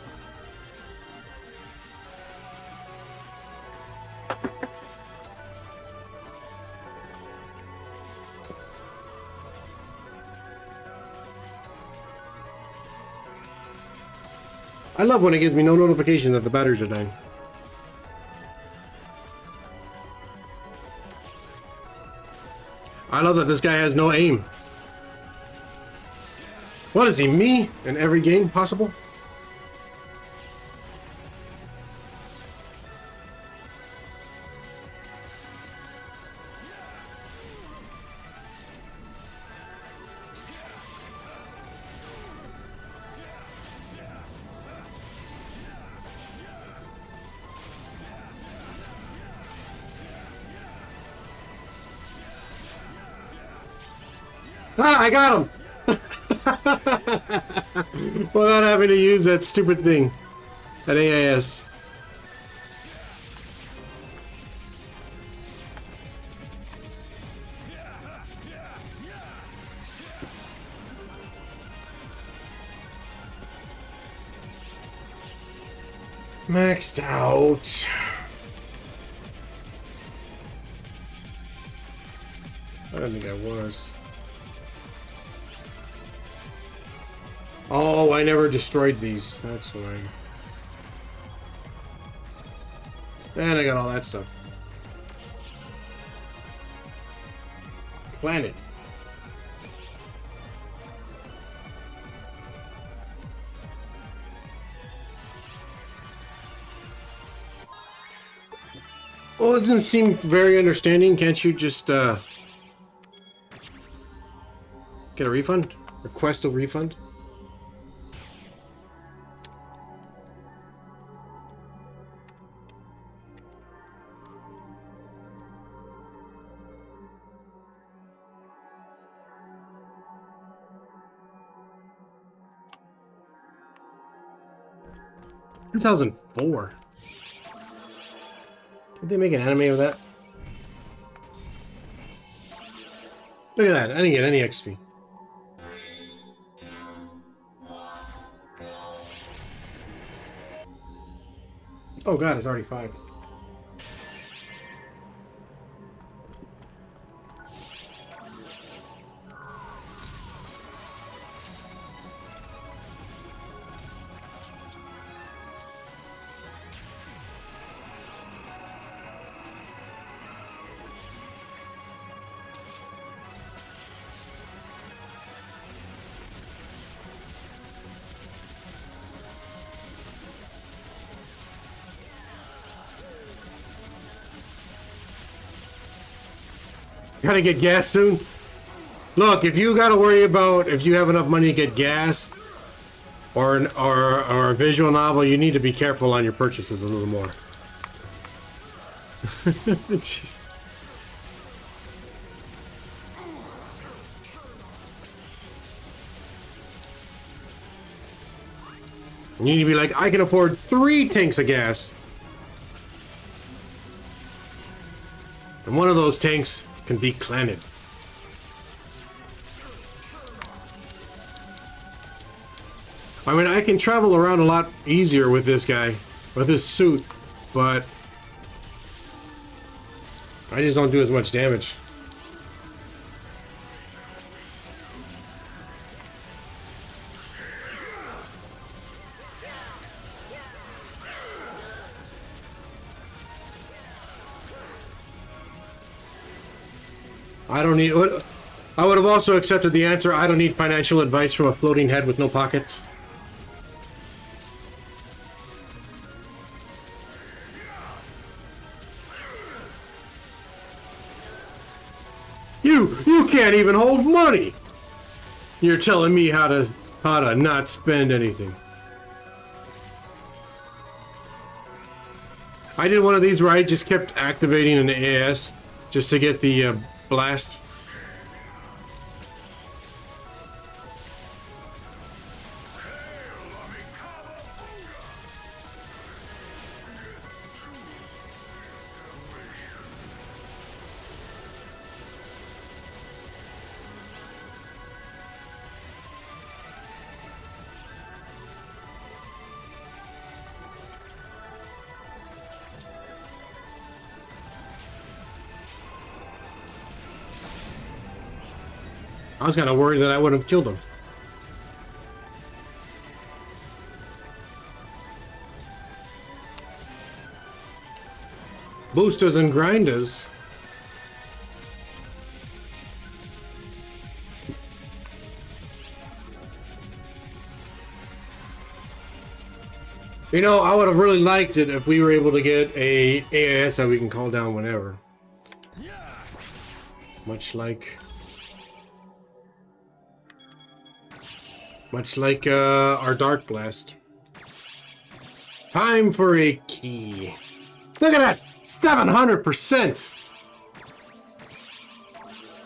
I love when it gives me no notification that the batteries are dying. I love that this guy has no aim. What is he, me? In every game possible? Ah, I got him! Without having to use that stupid thing. That AIS. Maxed out. I don't think I was. Oh, I never destroyed these. That's why. And I got all that stuff. Planet. Well, it doesn't seem very understanding. Can't you just get a refund? Request a refund? Two 2004. Did they make an anime of that? Look at that. I didn't get any XP. Oh god, it's already 5. Gotta get gas soon. Look, if you gotta worry about if you have enough money to get gas or a visual novel, you need to be careful on your purchases a little more. Jeez. You need to be like, I can afford 3 tanks of gas. And one of those tanks can be Planet. I mean, I can travel around a lot easier with this guy, with this suit, but I just don't do as much damage. I don't need. I would have also accepted the answer. I don't need financial advice from a floating head with no pockets. You can't even hold money. You're telling me how to not spend anything. I did one of these where I just kept activating an AS just to get the blast. I was kind of worried that I would have killed him. Boosters and grinders. You know, I would have really liked it if we were able to get a AIS that we can call down whenever. Much like our Dark Blast. Time for a key. Look at that! 700%!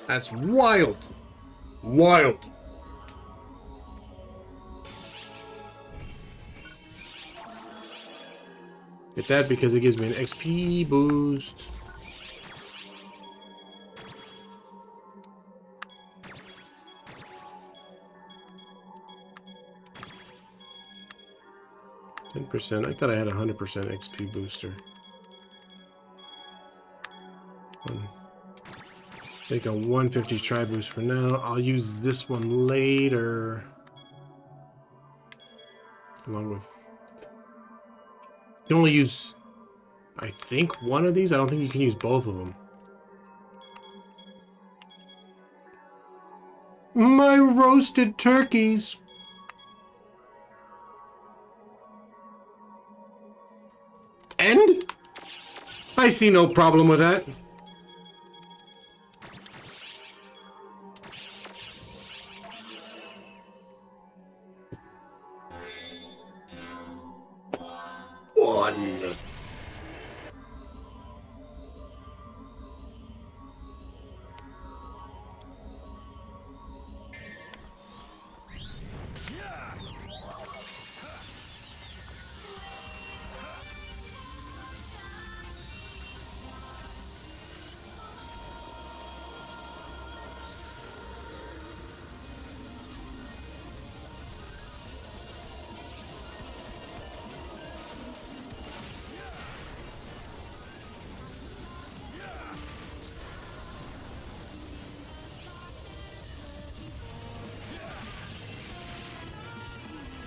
That's wild. Wild. Get that because it gives me an XP boost. %. I thought I had 100% XP booster. Make a 150 try boost for now. I'll use this one later. Along with... You can only use, I think, one of these. I don't think you can use both of them. My roasted turkeys. End? I see no problem with that. One.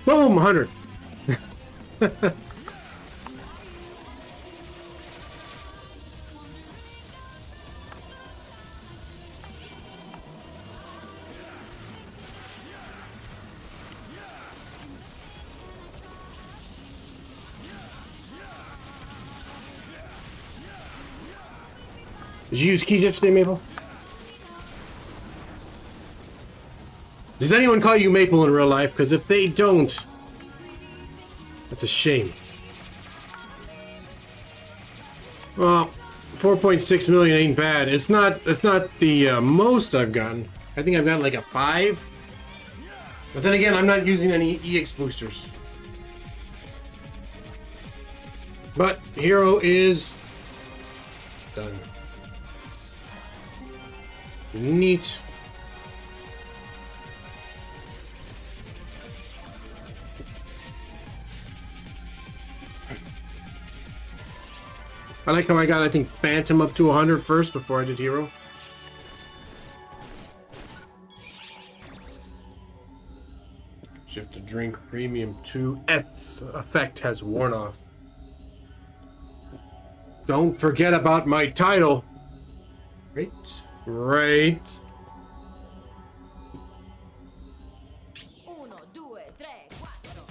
Boom, 100. Did you use keys yesterday, Maple? Does anyone call you Maple in real life? Because if they don't, that's a shame. Well, 4.6 million ain't bad. It's not the most I've gotten. I think I've gotten like a 5. But then again, I'm not using any EX boosters. But hero is done. Neat. I like how I got, I think, Phantom up to 100 first before I did Hero. Shift to drink premium 2's effect has worn off. Don't forget about my title. Great. Great. Uno, due, tre, quattro.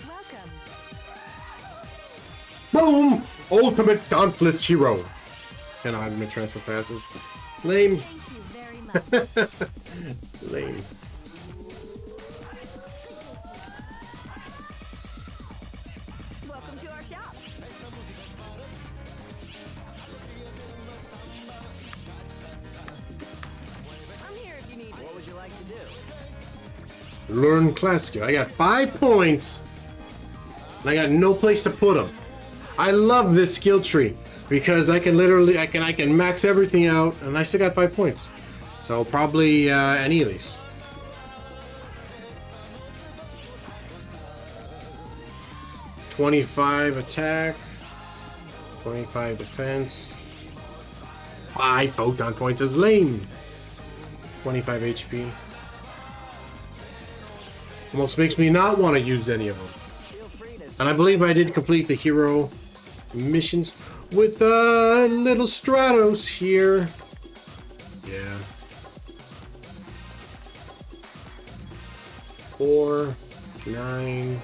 Welcome. Boom! Ultimate Dauntless Hero. And augment transfer passes. Lame. Thank you very much. Lame. Welcome to our shop. I'm here if you need me. What would you like to do? Learn class skill. I got 5 points. And I got no place to put them. I love this skill tree because I can literally I can max everything out and I still got 5 points. So probably any of these. $25 attack, 25 defense, 5 photon points is lame. 25 HP. Almost makes me not want to use any of them. Feel free to And I believe I did complete the hero missions with little Stratos here. Yeah. 4, 9,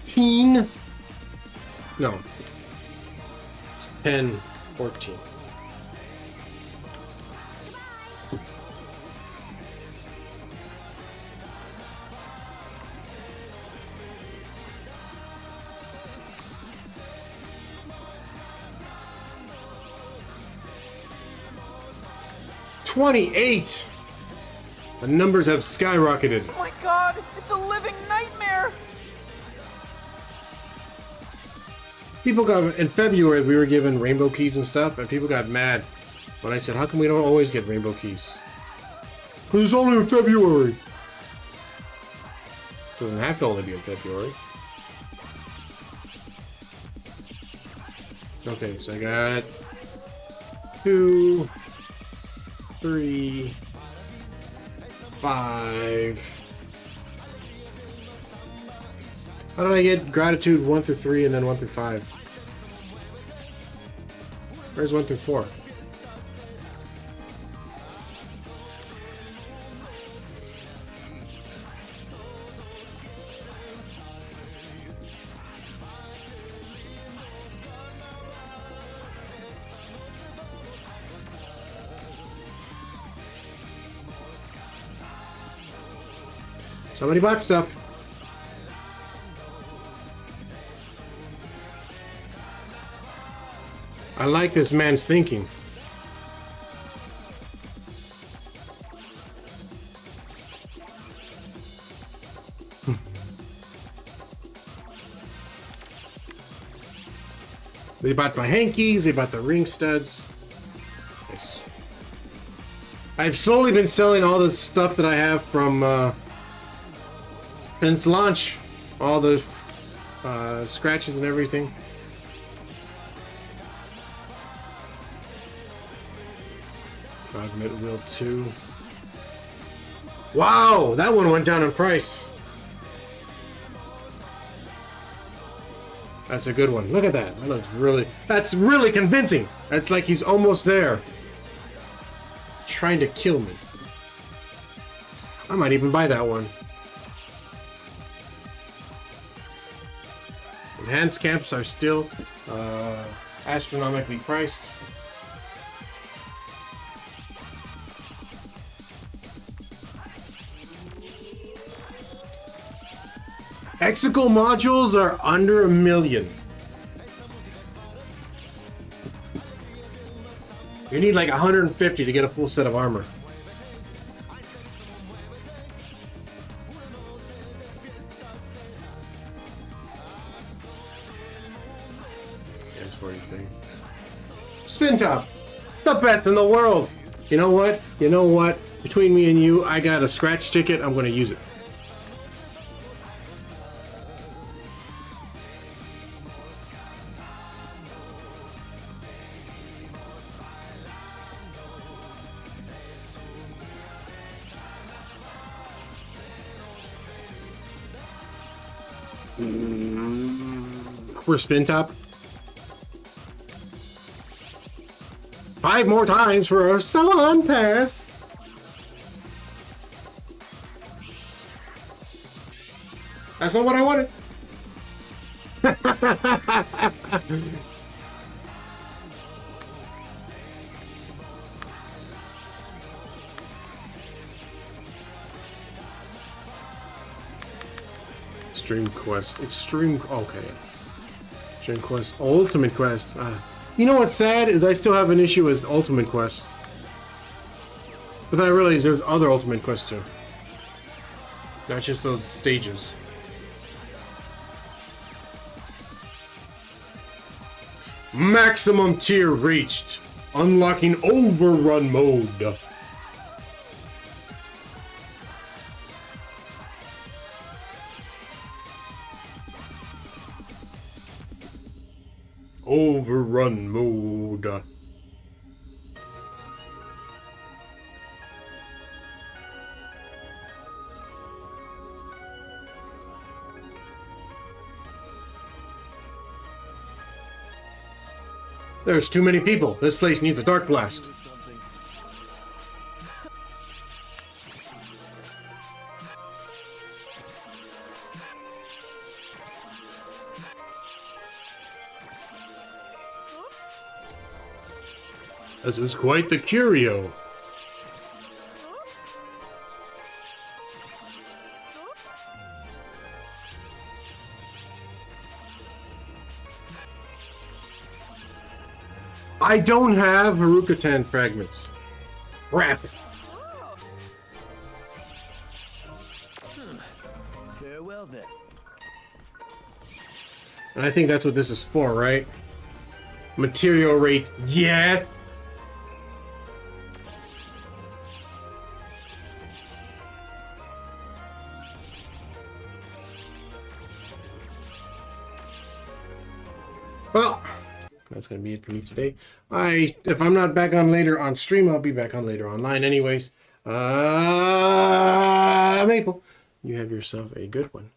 10. No. It's 10, 14. $28. The numbers have skyrocketed. Oh my god, it's a living nightmare! People got in February we were given rainbow keys and stuff, and people got mad when I said, "How come we don't always get rainbow keys?" Because it's only in February. Doesn't have to only be in February. Okay, so I got 2, 3, 5. How did I get gratitude 1 through 3 and then 1 through 5? Where's 1 through 4? Somebody bought stuff. I like this man's thinking. They bought my hankies, they bought the ring studs. Nice. I've slowly been selling all the stuff that I have from since launch. All the scratches and everything. Augment Will 2. Wow, that one went down in price. That's a good one. Look at that. That looks really... That's really convincing. That's like he's almost there. Trying to kill me. I might even buy that one. Enhanced camps are still astronomically priced. Hexical modules are under $1 million. You need like 150 to get a full set of armor. That's what you think. Spin top, the best in the world. You know what? You know what? Between me and you, I got a scratch ticket. I'm going to use it. For spin top. 5 more times for a salon pass. That's not what I wanted. Extreme Quest. Extreme. Okay. Extreme Quest. Ultimate Quest. You know what's sad is I still have an issue with Ultimate Quest. But then I realized there's other Ultimate Quests too. Not just those stages. Maximum tier reached. Unlocking overrun mode. Overrun mode. There's too many people. This place needs a dark blast. This is quite the curio. I don't have Harukatan fragments. Crap. Farewell then. And I think that's what this is for, right? Material rate, yes! Well, that's gonna be it for me today. If I'm not back on later on stream, I'll be back on later online anyways. Maple, you have yourself a good one.